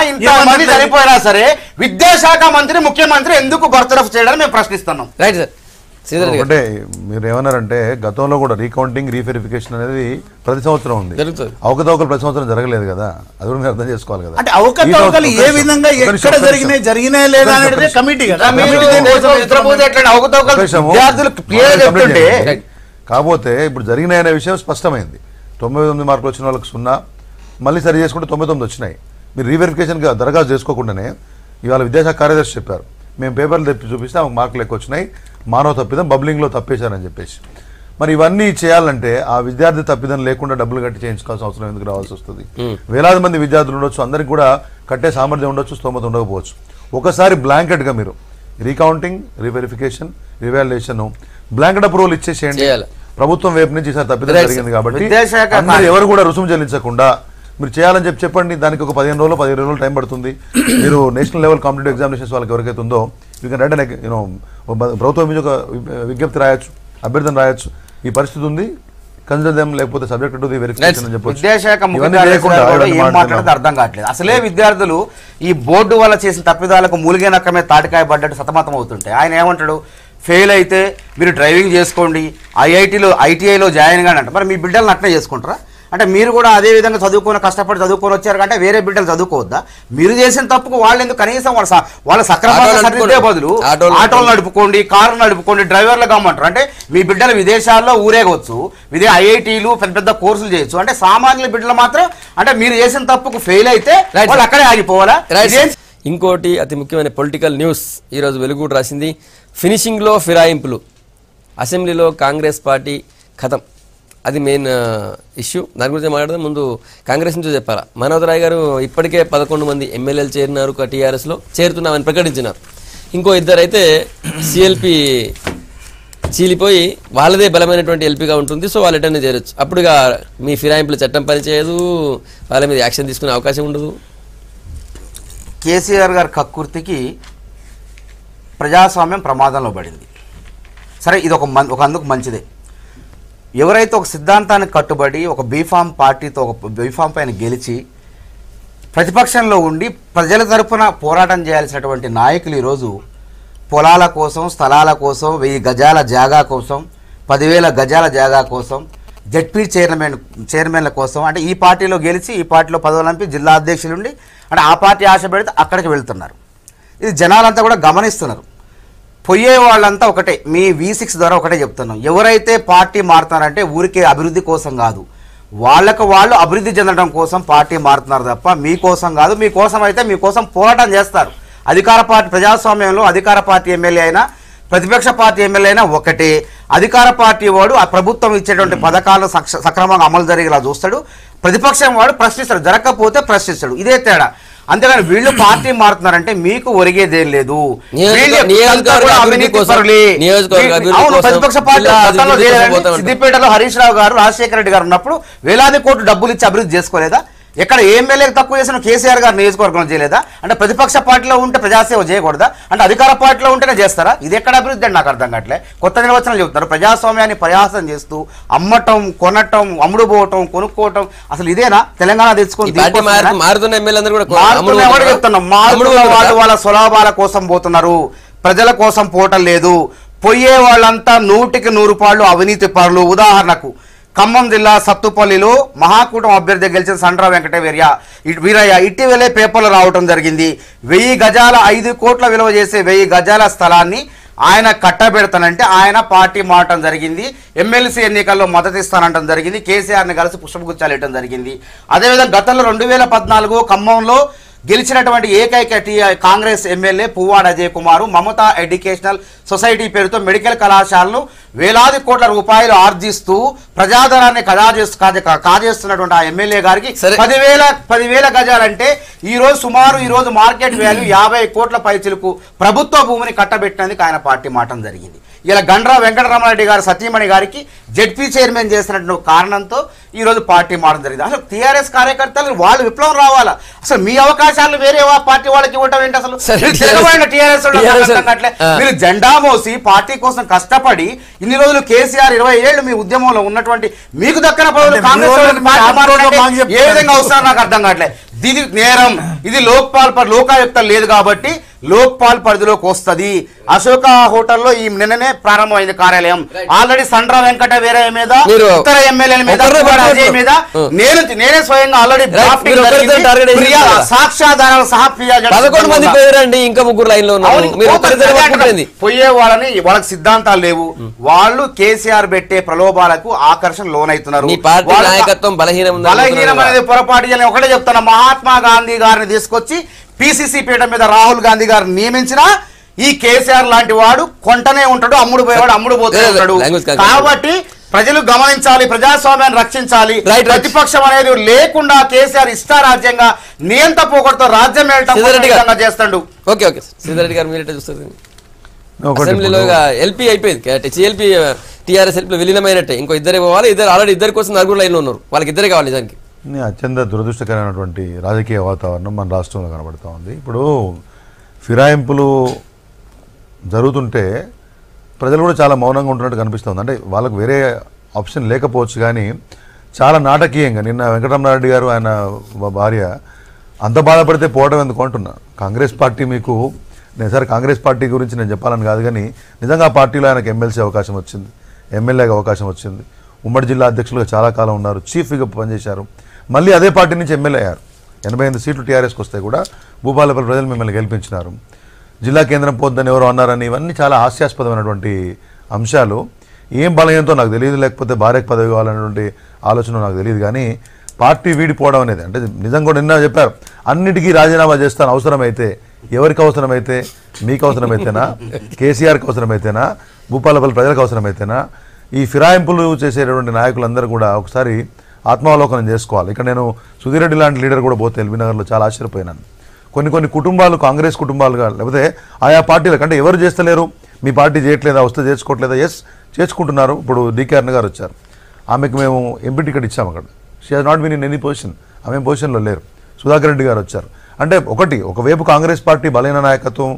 ఇంతమంది చనిపోయినా సరే విద్యాశాఖ మంత్రి, ముఖ్యమంత్రి ఎందుకు బర్తరఫ్ చేయడానికి మేము ప్రశ్నిస్తున్నాం. Right sir. అంటే మీరు ఏమన్నారంటే గతంలో కూడా రీకౌంటింగ్, రీవెరిఫికేషన్ అనేది ప్రతి సంవత్సరం ఉంది. అవకతవకలు ప్రతి సంవత్సరం జరగలేదు కదా, అది కూడా అర్థం చేసుకోవాలి కదా. అంటే అవకతవకలు ఏ విధంగా ఎక్కడ జరిగినాయి లేదా అనేది కమిటీ కదా. కాకపోతే ఇప్పుడు జరిగినాయి అనే విషయం స్పష్టమైంది. 99 మార్కులు వచ్చిన వాళ్ళకి 0, మళ్ళీ సరి చేసుకుంటే 99 వచ్చినాయి. మీరు రీవెరిఫికేషన్గా దరఖాస్తు చేసుకోకుండానే ఇవాళ విద్యాశాఖ కార్యదర్శి చెప్పారు, మేము పేపర్లు తెప్పి చూపిస్తే ఆమెకు మార్కులు ఎక్కువ వచ్చినాయి, మానవ తప్పిదం, బబ్లింగ్లో తప్పేశారని చెప్పేసి. మరి ఇవన్నీ చేయాలంటే ఆ విద్యార్థి తప్పిదం లేకుండా డబ్బులు కట్టి చేయించుకోవాల్సిన అవసరం ఎందుకు రావాల్సి వస్తుంది? వేలాది మంది విద్యార్థులు ఉండొచ్చు, అందరికి కూడా కట్టే సామర్థ్యం ఉండొచ్చు, స్తోమత ఉండకపోవచ్చు. ఒకసారి బ్లాంకెట్గా మీరు recounting, reverification, revaluation blanket approval ఇచ్చేసేయండి. ప్రభుత్వం వైపు నుంచి ఈసారి తప్పిదం జరిగింది కాబట్టి అందరూ ఎవరు కూడా రుసుము చెల్లించకుండా మీరు చేయాలని చెప్పండి. దానికి ఒక 15 రోజులు 15 రోజులు టైం పడుతుంది. మీరు నేషనల్ లెవెల్ కాంపిటేటివ్ ఎగ్జామినేషన్స్ వాళ్ళకి ఎవరికైతే ఉందో యూ కెన్ రైట్ ప్రభుత్వం మీద ఒక విజ్ఞప్తి రాయొచ్చు, అభ్యర్థన రాయొచ్చు. ఈ పరిస్థితి ఉంది, కన్సిడర్ దెమ్, లేకపోతే సబ్జెక్ట్ టు ది వెరిఫికేషన్ అని చెప్పొచ్చు. విద్యాశాఖ అర్థం కావట్లేదు. అసలే విద్యార్థులు ఈ బోర్డు వల్ల చేసిన తప్పిదాలకు మూలిగే నక్కమే తాటికాయ పడ్డట్టు సతమతం అవుతుంటే ఆయన ఏమంటాడు, ఫెయిల్ అయితే మీరు డ్రైవింగ్ చేసుకోండి, ఐటీఐలో జాయిన్ కానీ అంట. మరి మీ బిడ్డలను అట్లే చేసుకుంటారా? అంటే మీరు కూడా అదే విధంగా కష్టపడి చదువుకొని వచ్చారు కంటే వేరే బిడ్డలు చదువుకోవద్దా? మీరు చేసిన తప్పుకు వాళ్ళు ఎందుకు కనీసం వాళ్ళ సక్రమంగా సరిదిద్దే బదులు ఆటోలు నడుపుకోండి, కార్లు నడుపుకోండి, డ్రైవర్లు కమ్మంటారు. అంటే మీ బిడ్డలు విదేశాల్లో ఊరేగవచ్చు, ఐఐటీలు పెద్ద పెద్ద కోర్సులు చేయొచ్చు. అంటే సామాన్యుల బిడ్డలు మాత్రం అంటే మీరు చేసిన తప్పుకు ఫెయిల్ అయితే వాళ్ళు అక్కడే ఆగిపోవాలా? ఇంకోటి అతి ముఖ్యమైన పొలిటికల్ న్యూస్ ఈరోజు వెలుగు రాసింది. ఫినిషింగ్లో ఫిరాయింపులు, అసెంబ్లీలో కాంగ్రెస్ పార్టీ ఖతం. అది మెయిన్ ఇష్యూ. దాని గురించి మాట్లాడదాం. ముందు కాంగ్రెస్ నుంచి చెప్పాలా. మనోహర్ రాయ్ గారు ఇప్పటికే 11 మంది ఎమ్మెల్యేలు చేరినారు, టీఆర్ఎస్లో చేరుతున్నామని ప్రకటించినారు. ఇంకో 2 అయితే సిఎల్పి చీలిపోయి వాళ్ళదే బలమైనటువంటి ఎల్పీగా ఉంటుంది, సో వాళ్ళు ఎటనే చేరొచ్చు. అప్పుడుగా మీ ఫిరాయింపుల చట్టం పనిచేయదు, వాళ్ళ మీద యాక్షన్ తీసుకునే అవకాశం ఉండదు. కేసీఆర్ గారి కక్కుర్తికి ప్రజాస్వామ్యం ప్రమాదంలో పడింది. సరే, ఇది ఒక అందుకు మంచిదే. ఎవరైతే ఒక సిద్ధాంతానికి కట్టుబడి ఒక బీఫామ్ పార్టీతో ఒక బీఫామ్ పైన గెలిచి ప్రతిపక్షంలో ఉండి ప్రజల తరపున పోరాటం చేయాల్సినటువంటి నాయకులు ఈరోజు పొలాల కోసం, స్థలాల కోసం, 1000 గజాల జాగా కోసం, 10,000 గజాల జాగా కోసం, జెడ్పీ చైర్మన్ల కోసం, అంటే ఈ పార్టీలో గెలిచి ఈ పార్టీలో పదవులంపి జిల్లా అధ్యక్షులు ఉండి అంటే ఆ పార్టీ ఆశ పెడితే అక్కడికి వెళ్తున్నారు. ఇది జనాలంతా కూడా గమనిస్తున్నారు. పోయే వాళ్ళంతా ఒకటే, మీ V6 ద్వారా ఒకటే చెప్తున్నాం, ఎవరైతే పార్టీ మారుతున్నారంటే ఊరికే అభివృద్ధి కోసం కాదు, వాళ్ళకు వాళ్ళు అభివృద్ధి చెందడం కోసం పార్టీ మారుతున్నారు తప్ప మీకోసం కాదు. మీకోసం అయితే మీకోసం పోరాటం చేస్తారు. అధికార పార్టీ ప్రజాస్వామ్యంలో అధికార పార్టీ ఎమ్మెల్యే అయినా ప్రతిపక్ష పార్టీ ఎమ్మెల్యే అయినా ఒకటే. అధికార పార్టీ వాడు ఆ ప్రభుత్వం ఇచ్చేటువంటి పథకాలను సక్రమంగా అమలు జరిగేలా చూస్తాడు, ప్రతిపక్షం వాడు ప్రశ్నిస్తాడు, జరగకపోతే ప్రశ్నిస్తాడు. ఇదే తేడా. అంతేగాని వీళ్ళు పార్టీ మారుతున్నారంటే మీకు ఒరిగేదేం లేదు. ప్రతిపక్ష పార్టీ సిద్దిపేటలో హరీష్ రావు గారు, రాజశేఖర రెడ్డి గారు ఉన్నప్పుడు వేలాది కోట్లు డబ్బులు ఇచ్చి అభివృద్ధి చేసుకోలేదా? ఎక్కడ ఎమ్మెల్యేకి తక్కువ చేసిన కేసీఆర్ గారు నియోజకవర్గం చేయలేదా? అంటే ప్రతిపక్ష పార్టీలో ఉంటే ప్రజాసేవ చేయకూడదా? అంటే అధికార పార్టీలో ఉంటేనే చేస్తారా? ఇది ఎక్కడ అభివృద్ధి అని నాకు అర్థం కావట్లే. కొత్త నిర్వచనాలు చెబుతున్నారు. ప్రజాస్వామ్యాన్ని ప్రయాసం చేస్తూ అమ్మటం, కొనటం, అమ్ముడు పోవటం, కొనుక్కోవటం, అసలు ఇదేనా తెలంగాణ తెచ్చుకొని చెప్తున్నాం. మారుతున్న వాళ్ళు వాళ్ళ స్వలాభాల కోసం పోతున్నారు, ప్రజల కోసం పోవటం లేదు. పోయే వాళ్ళంతా 100కి 100 పాళ్ళు అవినీతి పరులు. ఉదాహరణకు ఖమ్మం జిల్లా సత్తుపల్లిలో మహాకూటమి అభ్యర్థి గెలిచిన సండ్ర వెంకట వీరయ్య ఇటీవలే పేపర్లు రావటం జరిగింది. 1000 గజాల 5 కోట్ల విలువ చేసే 1000 గజాల స్థలాన్ని ఆయన కట్టబెడతానంటే ఆయన పార్టీ మారటం జరిగింది. ఎమ్మెల్సీ ఎన్నికల్లో మద్దతు ఇస్తానంటం జరిగింది. కేసీఆర్ని కలిసి పుష్పగుచ్చాలు ఇవ్వడం జరిగింది. అదేవిధంగా గతంలో 2014 ఖమ్మంలో గెలిచినటువంటి ఏకైక Congress MLA Puvvada Ajay Kumar Mamata educational society పేరుతో మెడికల్ కళాశాలను వేలాది కోట్ల రూపాయలు ఆర్జిస్తూ ప్రజాధనాన్ని కాజేస్తున్నటువంటి ఆ ఎమ్మెల్యే గారికి 10,000 గజాలంటే ఈ రోజు మార్కెట్ వాల్యూ 50 కోట్ల పైచిలకు ప్రభుత్వ భూమిని కట్టబెట్టినందుకు ఆయన పార్టీ మారటం జరిగింది. ఇలా గండ్రా వెంకటరమణారెడ్డి గారు సతీమణి గారికి జెడ్పీ చైర్మన్ చేసినటువంటి కారణంతో ఈ రోజు పార్టీ మారడం జరిగింది. అసలు టీఆర్ఎస్ కార్యకర్తలు వాళ్ళు విప్లవం రావాలా? అసలు మీ అవకాశాలు వేరే పార్టీ వాళ్ళకి ఇవ్వటం ఏంటి? అసలు టీఆర్ఎస్ మీరు జెండా మోసి పార్టీ కోసం కష్టపడి ఇన్ని రోజులు కేసీఆర్ 20 ఏళ్లు మీ ఉద్యమంలో ఉన్నటువంటి మీకు దక్కన పదవులు కాంగ్రెస్ ఏ విధంగా వస్తారో నాకు అర్థం కావట్లేదు. ఇది నేరం, ఇది లోకాయుక్త లేదు కాబట్టి లోక్పాల్ పరిధిలోకి వస్తుంది. అశోక హోటల్లో ఈ నిన్ననే ప్రారంభమైంది కార్యాలయం. ఆల్రెడీ సండ్ర వెంకట వీరయ్య మీద, ఇతర ఎమ్మెల్యేల మీద, అజయ్ మీద నేనే స్వయంగా ఆల్రెడీ సాక్ష్యాధారాలు సహా ఇంకా ముగ్గురు లైన్ లో పోయే వాళ్ళని వాళ్ళకి సిద్ధాంతాలు లేవు. వాళ్ళు కేసీఆర్ పెట్టే ప్రలోభాలకు ఆకర్షణ లోనవుతున్నారు. బలహీనం అనేది పొరపాటు. ఒకటే చెప్తున్నా, మహాత్మా గాంధీ గారిని తీసుకొచ్చి పిసిసి పీఠం మీద రాహుల్ గాంధీ గారిని నియమించిన ఈ కేసీఆర్ లాంటి వాడు కొంటనే ఉంటాడు, అమ్ముడు పోయేవాడు అమ్ముడు పోతూ ఉంటాడు. కాబట్టి ప్రజలు గమనించాలి, ప్రజాస్వామ్యాన్ని రక్షించాలి. ప్రతిపక్షం అనేది లేకుండా కేసీఆర్ ఇష్టారాజ్యంగా నియంత పోగొడుతూ రాజ్యం ఏళ్ళ చేస్తాడు. ఓకే ఓకే శ్రీధర్ గారు మీరేట చూస్తారు. అసెంబ్లీలో ఎల్పీ అయిపోయింది, సిఎల్పీ టీఆర్ఎస్ ఎల్పీ విలీనమైనట్టే. ఇంకో ఇద్దరే పోవాలి, ఆల్రెడీ ఇద్దరి కోసం నలుగురు లైన్లో ఉన్నారు, వాళ్ళకి ఇద్దరే కావాలి. నిజానికి అత్యంత దురదృష్టకరమైనటువంటి రాజకీయ వాతావరణం మన రాష్ట్రంలో కనబడుతూ ఉంది. ఇప్పుడు ఫిరాయింపులు జరుగుతుంటే ప్రజలు కూడా చాలా మౌనంగా ఉంటున్నట్టు కనిపిస్తుంది. అంటే వాళ్ళకు వేరే ఆప్షన్ లేకపోవచ్చు, కానీ చాలా నాటకీయంగా నిన్న వెంకటరమణారెడ్డి గారు ఆయన భార్య అంత బాధపడితే పోవడం ఎందుకు అంటున్నా. కాంగ్రెస్ పార్టీ మీకు సరే కాంగ్రెస్ పార్టీ గురించి నేను చెప్పాలని కాదు, కానీ నిజంగా ఆ పార్టీలో ఆయనకు ఎమ్మెల్సీ అవకాశం వచ్చింది, ఎమ్మెల్యేగా అవకాశం వచ్చింది, ఉమ్మడి జిల్లా అధ్యక్షులుగా చాలా కాలం ఉన్నారు, చీఫ్గా పనిచేశారు, మళ్ళీ అదే పార్టీ నుంచి ఎమ్మెల్యే అయ్యారు. 88 సీట్లు టీఆర్ఎస్కి వస్తే కూడా భూపాలపల్లి ప్రజలు మిమ్మల్ని గెలిపించినారు. జిల్లా కేంద్రం పోద్దని ఎవరో అన్నారని ఇవన్నీ చాలా హాస్యాస్పదమైనటువంటి అంశాలు. ఏం బలయంతో నాకు తెలియదు, లేకపోతే భార్యకు పదవి కావాలనేటువంటి ఆలోచన నాకు తెలియదు, కానీ పార్టీ వీడిపోవడం అనేది అంటే నిజంగా కూడా నిన్న చెప్పారు, అన్నిటికీ రాజీనామా చేస్తాను, అవసరమైతే ఎవరికి అవసరమైతే, మీకు అవసరమైతేనా, కేసీఆర్కి అవసరమైతేనా, భూపాలపల్లి ప్రజలకు అవసరమైతేనా, ఈ ఫిరాయింపులు చేసేటటువంటి నాయకులందరూ కూడా ఒకసారి ఆత్మావలోకనం చేసుకోవాలి. ఇక్కడ నేను సుధీర్ రెడ్డి లాంటి లీడర్ కూడా పోతే ఎల్బీనగర్లో చాలా ఆశ్చర్యపోయినాను. కొన్ని కుటుంబాలు కాంగ్రెస్ కుటుంబాలుగా లేకపోతే ఆయా పార్టీలకు అంటే ఎవరు చేస్తలేరు, మీ పార్టీ చేయట్లేదా, వస్తే చేసుకోవట్లేదా, ఎస్ చేసుకుంటున్నారు. ఇప్పుడు డీకే అరుణ గారు వచ్చారు, ఆమెకు మేము ఎంపీ టికెట్ ఇచ్చాము. అక్కడ she has not been in any position, ఆమె పొజిషన్లో లేరు. సుధాకర్ రెడ్డి గారు వచ్చారు. అంటే ఒకవైపు కాంగ్రెస్ పార్టీ బలైన నాయకత్వం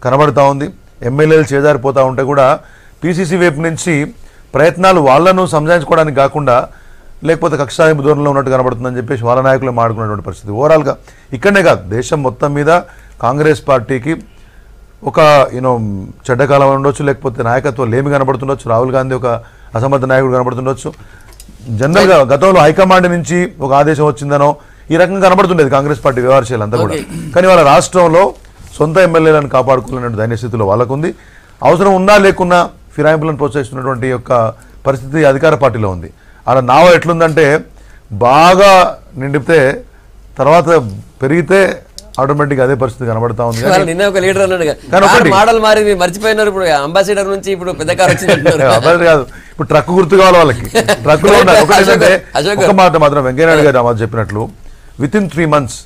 కనబడుతూ ఉంది, ఎమ్మెల్యేలు చేజారిపోతూ ఉంటే కూడా పీసీసీ వైపు నుంచి ప్రయత్నాలు వాళ్ళను సంజాయించుకోవడానికి కాకుండా లేకపోతే కక్షాయింపు దూరంలో ఉన్నట్టు కనబడుతుందని చెప్పేసి వాళ్ళ నాయకులు మాట్లాడుకున్నటువంటి పరిస్థితి. ఓవరాల్గా ఇక్కడనే కాదు, దేశం మొత్తం మీద కాంగ్రెస్ పార్టీకి ఒక చెడ్డకాలం ఉండొచ్చు, లేకపోతే నాయకత్వం లేమి కనబడుతుండొచ్చు, రాహుల్ గాంధీ ఒక అసమర్థ నాయకుడు కనబడుతుండొచ్చు. జనరల్గా గతంలో హైకమాండ్ నుంచి ఒక ఆదేశం వచ్చిందనో ఈ రకంగా కనబడుతుండేది కాంగ్రెస్ పార్టీ వ్యవహారశైలి అంతా కూడా. కానీ వాళ్ళ రాష్ట్రంలో సొంత ఎమ్మెల్యేలను కాపాడుకోలేని దైన్యస్థితిలో వాళ్ళకుంది. అవసరం ఉన్నా లేకున్నా ఫిరాయింపులను ప్రోత్సహిస్తున్నటువంటి యొక్క పరిస్థితి అధికార పార్టీలో ఉంది. అలా నావ ఎట్లుందంటే బాగా నిండితే తర్వాత పెరిగితే ఆటోమేటిక్గా అదే పరిస్థితి కనబడతా ఉంది. నిన్న ఒక లీడర్ అన్నాడు మోడల్ మారి మర్చిపోయినారు, ఇప్పుడు అంబాసిడర్ నుంచి ఇప్పుడు పెద్ద కారు వచ్చింది. అంబాసిడర్ కాదు, ఇప్పుడు ట్రక్ గుర్తు కావాలి వాళ్ళకి, ట్రక్కులో ఉండాలి. ఒక మాట మాత్రం వెంకయ్యనాయుడు గారు ఆ చెప్పినట్లు విత్ ఇన్ 3 months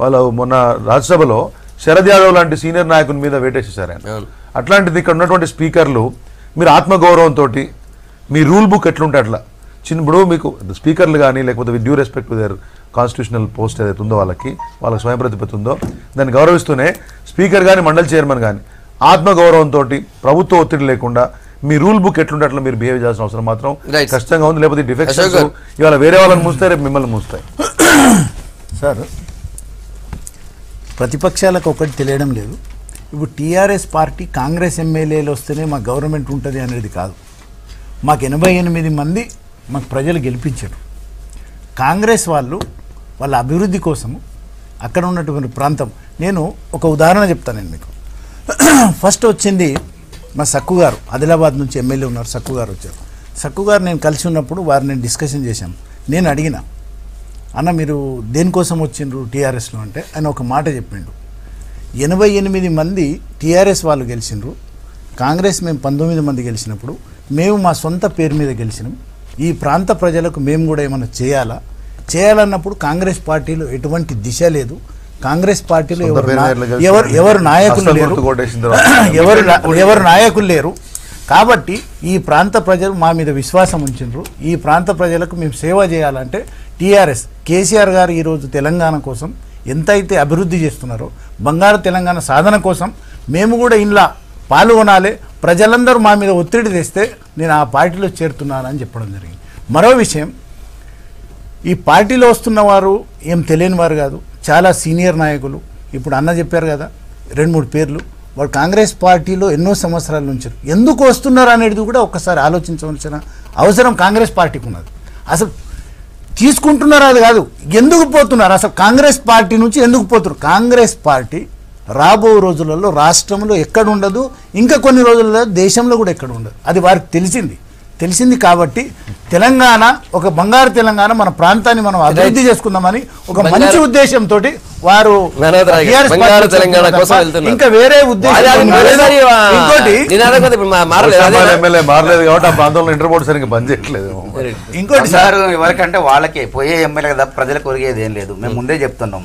వాళ్ళు మొన్న రాజ్యసభలో శరద్ యాదవ్ లాంటి సీనియర్ నాయకుని మీద వేటేసేసారు ఆయన. అట్లాంటిది ఇక్కడ ఉన్నటువంటి స్పీకర్లు మీరు ఆత్మగౌరవంతో మీ రూల్ బుక్ ఎట్లుంటే అట్లా ఇప్పుడు మీకు స్పీకర్లు కానీ లేకపోతే with due respect to their constitutional post ఏదైతే ఉందో వాళ్ళకి స్వయం ప్రతిపత్తి ఉందో దాన్ని గౌరవిస్తూనే స్పీకర్ కానీ మండలి చైర్మన్ కానీ ఆత్మగౌరవంతో ప్రభుత్వ ఒత్తిడి లేకుండా మీ రూల్ బుక్ ఎట్లుంటే అట్లా మీరు బిహేవ్ చేయాల్సిన అవసరం మాత్రం కష్టంగా ఉంది. లేకపోతే డిఫెక్షన్స్ ఇవాళ వేరే వాళ్ళని మూస్తాయి, రేపు మిమ్మల్ని మూస్తాయి. సార్ ప్రతిపక్షాలకు ఒకటి తెలియడం లేదు, ఇప్పుడు టీఆర్ఎస్ పార్టీ కాంగ్రెస్ ఎమ్మెల్యేలు వస్తేనే మాకు గవర్నమెంట్ ఉంటుంది అనేది కాదు. మాకు 88 మంది మాకు ప్రజలు గెలిపించారు. కాంగ్రెస్ వాళ్ళ అభివృద్ధి కోసము అక్కడ ఉన్నటువంటి ప్రాంతం, నేను ఒక ఉదాహరణ చెప్తాను మీకు. ఫస్ట్ వచ్చింది మా సక్కు గారు, ఆదిలాబాద్ నుంచి ఎమ్మెల్యే ఉన్నారు, సక్కు గారు వచ్చారు. సక్కు గారు నేను కలిసి ఉన్నప్పుడు వారిని డిస్కషన్ చేశాను. నేను అడిగిన, అన్న మీరు దేనికోసం వచ్చిండ్రు టీఆర్ఎస్లో అంటే ఆయన ఒక మాట చెప్పిండు, 88 మంది టీఆర్ఎస్ వాళ్ళు గెలిచిండ్రు, కాంగ్రెస్ మేము 19 మంది గెలిచినప్పుడు మేము మా సొంత పేరు మీద గెలిచినాం, ఈ ప్రాంత ప్రజలకు మేము కూడా ఏమైనా చేయాలన్నప్పుడు కాంగ్రెస్ పార్టీలో ఎటువంటి దిశ లేదు, కాంగ్రెస్ పార్టీలో ఎవరు నాయకులు లేరు, ఎవరు నాయకులు లేరు. కాబట్టి ఈ ప్రాంత ప్రజలు మా మీద విశ్వాసం ఉంచిండ్రు, ఈ ప్రాంత ప్రజలకు మేము సేవ చేయాలంటే టీఆర్ఎస్ కేసీఆర్ గారు ఈరోజు తెలంగాణ కోసం ఎంతైతే అభివృద్ధి చేస్తున్నారో బంగారు తెలంగాణ సాధన కోసం మేము కూడా ఇంట్లో పాల్గొనాలి, ప్రజలందరూ మా మీద ఒత్తిడి తెస్తే నేను ఆ పార్టీలో చేరుతున్నానని చెప్పడం జరిగింది. మరో విషయం, ఈ పార్టీలో వస్తున్న వారు ఏం తెలియని వారు కాదు, చాలా సీనియర్ నాయకులు. ఇప్పుడు అన్న చెప్పారు కదా, 2-3 పేర్లు. వాళ్ళు కాంగ్రెస్ పార్టీలో ఎన్నో సంవత్సరాల నుంచి ఎందుకు వస్తున్నారు అనేది కూడా ఒక్కసారి ఆలోచించవలసిన అవసరం కాంగ్రెస్ పార్టీకి ఉన్నది. అసలు తీసుకుంటున్నారు అది కాదు, ఎందుకు పోతున్నారు, అసలు కాంగ్రెస్ పార్టీ నుంచి ఎందుకు పోతున్నారు? కాంగ్రెస్ పార్టీ రాబో రోజులలో రాష్ట్రంలో ఎక్కడ ఉండదు, ఇంకా కొన్ని రోజుల్లో దేశంలో కూడా ఎక్కడ ఉండదు. అది వారికి తెలిసింది కాబట్టి తెలంగాణ ఒక బంగారు తెలంగాణ, మన ప్రాంతాన్ని మనం అభివృద్ధి చేసుకుందామని ఒక మంచి ఉద్దేశంతో వారు ఇంకా వేరే ఉద్దేశం ఇంకోటి ఇంకోటి సార్ ఎవరికంటే వాళ్ళకే పోయే ఎమ్మెల్యే కదా, ప్రజలకు ఒరిగేది ఏం లేదు. మేము ముందే చెప్తున్నాం,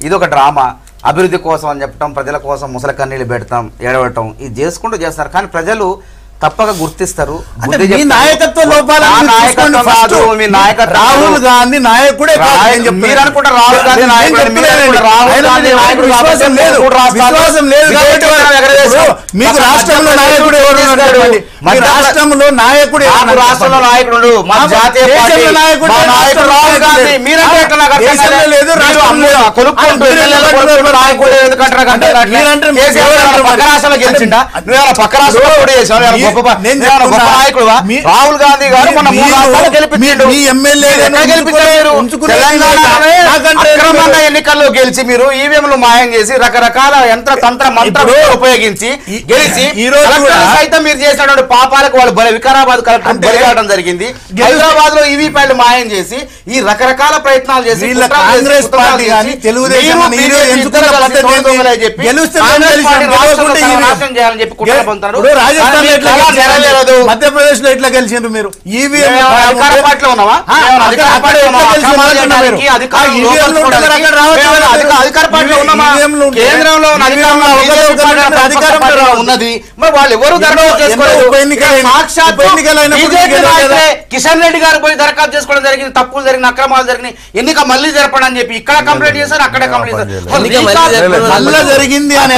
ఇది ఒక డ్రామా. అభివృద్ధి కోసం అని చెప్పటం, ప్రజల కోసం ముసలి కన్నీళ్ళు పెడతాం, ఏడవటం, ఇది చేసుకుంటూ చేస్తారు. కానీ ప్రజలు తప్పక గుర్తిస్తారు. నాయకత్వ లోపాలు రాహుల్ గాంధీ నాయకుడే మీరు అనుకుంటే రాహుల్ గాంధీ నాయకుడు మీకు రాష్ట్రంలో నాయకుడు రాష్ట్రంలో నాయకుడు రాష్ట్రంలో నాయకుడు మా జాతీయ నాయకుడు రాహుల్ గాంధీ మీరంటే పక్క రాష్ట్రంలో గెలిచిండా? నువ్వు పక్క రాష్ట్రంలో కూడా చేసావు. రాహుల్ గాంధీ గారు మన అక్రమంగా ఎన్నికల్లో గెలిచి మీరు ఈవీఎంలు మాయం చేసి రకరకాల యంత్ర తంత్ర మంత్రాలు ఉపయోగించి గెలిచి సైతం మీరు చేసినటువంటి పాపాలకు వాళ్ళు వికారాబాద్ కలెక్టర్ బలిగాడడం జరిగింది. హైదరాబాద్ లో ఈవీ ప్యాడ్లు మాయం చేసి ఈ రకరకాల ప్రయత్నాలు చేసి కాంగ్రెస్ పార్టీ కానీ తెలుగుదేశం మధ్యప్రదేశ్ లో ఎట్లా గెలిచిండ్రు మీరు? కిషన్ రెడ్డి గారు పోయి దరఖాస్తు చేసుకోవడం జరిగింది, తప్పులు జరిగిన అక్రమాలు జరిగినాయి, ఎన్నిక మళ్ళీ జరపడం అని చెప్పి ఇక్కడ కంప్లైంట్ చేశారు, అక్కడే కంప్లైంట్ జరిగింది అని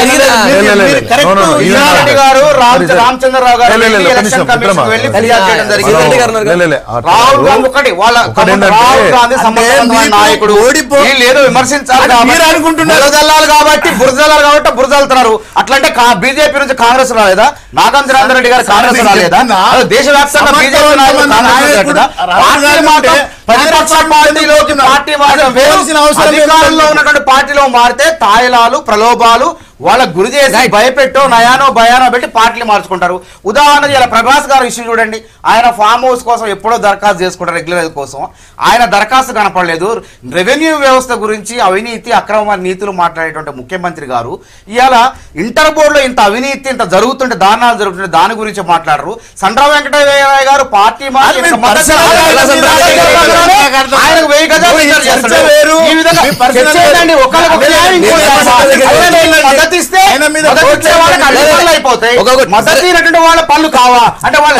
గారు రామచంద్రరావు గారు నాయకుడు ఏదో విమర్శించాలి కాబట్టి బురదల్లుతున్నారు. అట్లంటే బీజేపీ నుంచి కాంగ్రెస్ రాలేదా? నాగేంద్ర రెడ్డి గారు కాంగ్రెస్ రాలేదా? దేశవ్యాప్తంగా బీజేపీ ప్రతిపక్ష పార్టీలోకి పార్టీ అధికారంలో ఉన్నటువంటి పార్టీలో మారితే తాయిలాలు ప్రలోభాలు వాళ్ళకు గురి చేసి భయపెట్టో నయానో భయానో పెట్టి పార్టీలు మార్చుకుంటారు. ఉదాహరణకు ఇలా ప్రభాస్ గారు ఇష్యూ చూడండి. ఆయన ఫామ్ హౌస్ కోసం ఎప్పుడో దరఖాస్తు చేసుకుంటారు, రెగ్యులర్ కోసం. ఆయన దరఖాస్తు కనపడలేదు. రెవెన్యూ వ్యవస్థ గురించి అవినీతి అక్రమ నీతులు మాట్లాడేటువంటి ముఖ్యమంత్రి గారు ఇవాళ ఇంటర్ బోర్డులో ఇంత అవినీతి ఇంత జరుగుతుంటే దారుణాలు జరుగుతుంటే దాని గురించి మాట్లాడరు. సండ్ర వెంకటయ్య గారు పార్టీ ఆయనకు 1000 గజాలు ఈ విధంగా మద్దతు వాళ్ళ పనులు కావా అంటే వాళ్ళు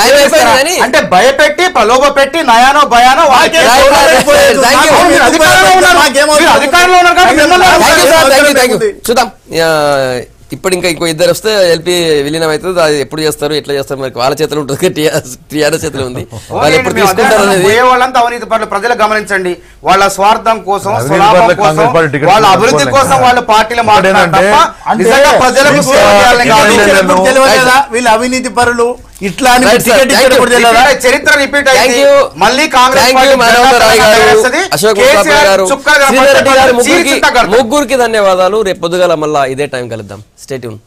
అంటే భయపెట్టి ప్రలోభ పెట్టి నయానో భయానో అధికారంలో ఉన్నారు. చూద్దాం ఇప్పుడు ఇంకా ఇంకో ఇద్దరు వస్తే ఎల్పీ విలీనం అవుతుంది. అది ఎప్పుడు చేస్తారు ఎట్లా చేస్తారు మరి వాళ్ళ చేతులు ఉంటుంది, టీఆర్ఎస్ చేతులు ఉంది. వాళ్ళు ఎప్పుడు తీసుకుంటారు అనేది వాళ్ళంతా అవినీతి పనులు ప్రజలు గమనించండి. వాళ్ళ స్వార్థం కోసం వాళ్ళ అభివృద్ధి కోసం వాళ్ళ పార్టీలు వీళ్ళు అవినీతి పరులు ఇట్లా చరిత్ర రిపీట్ అయింది. మళ్ళీ కాంగ్రెస్ ముగ్గురికి ధన్యవాదాలు. రేపు పొద్దుగాల మళ్ళా ఇదే టైం కలుద్దాం. Stay tune.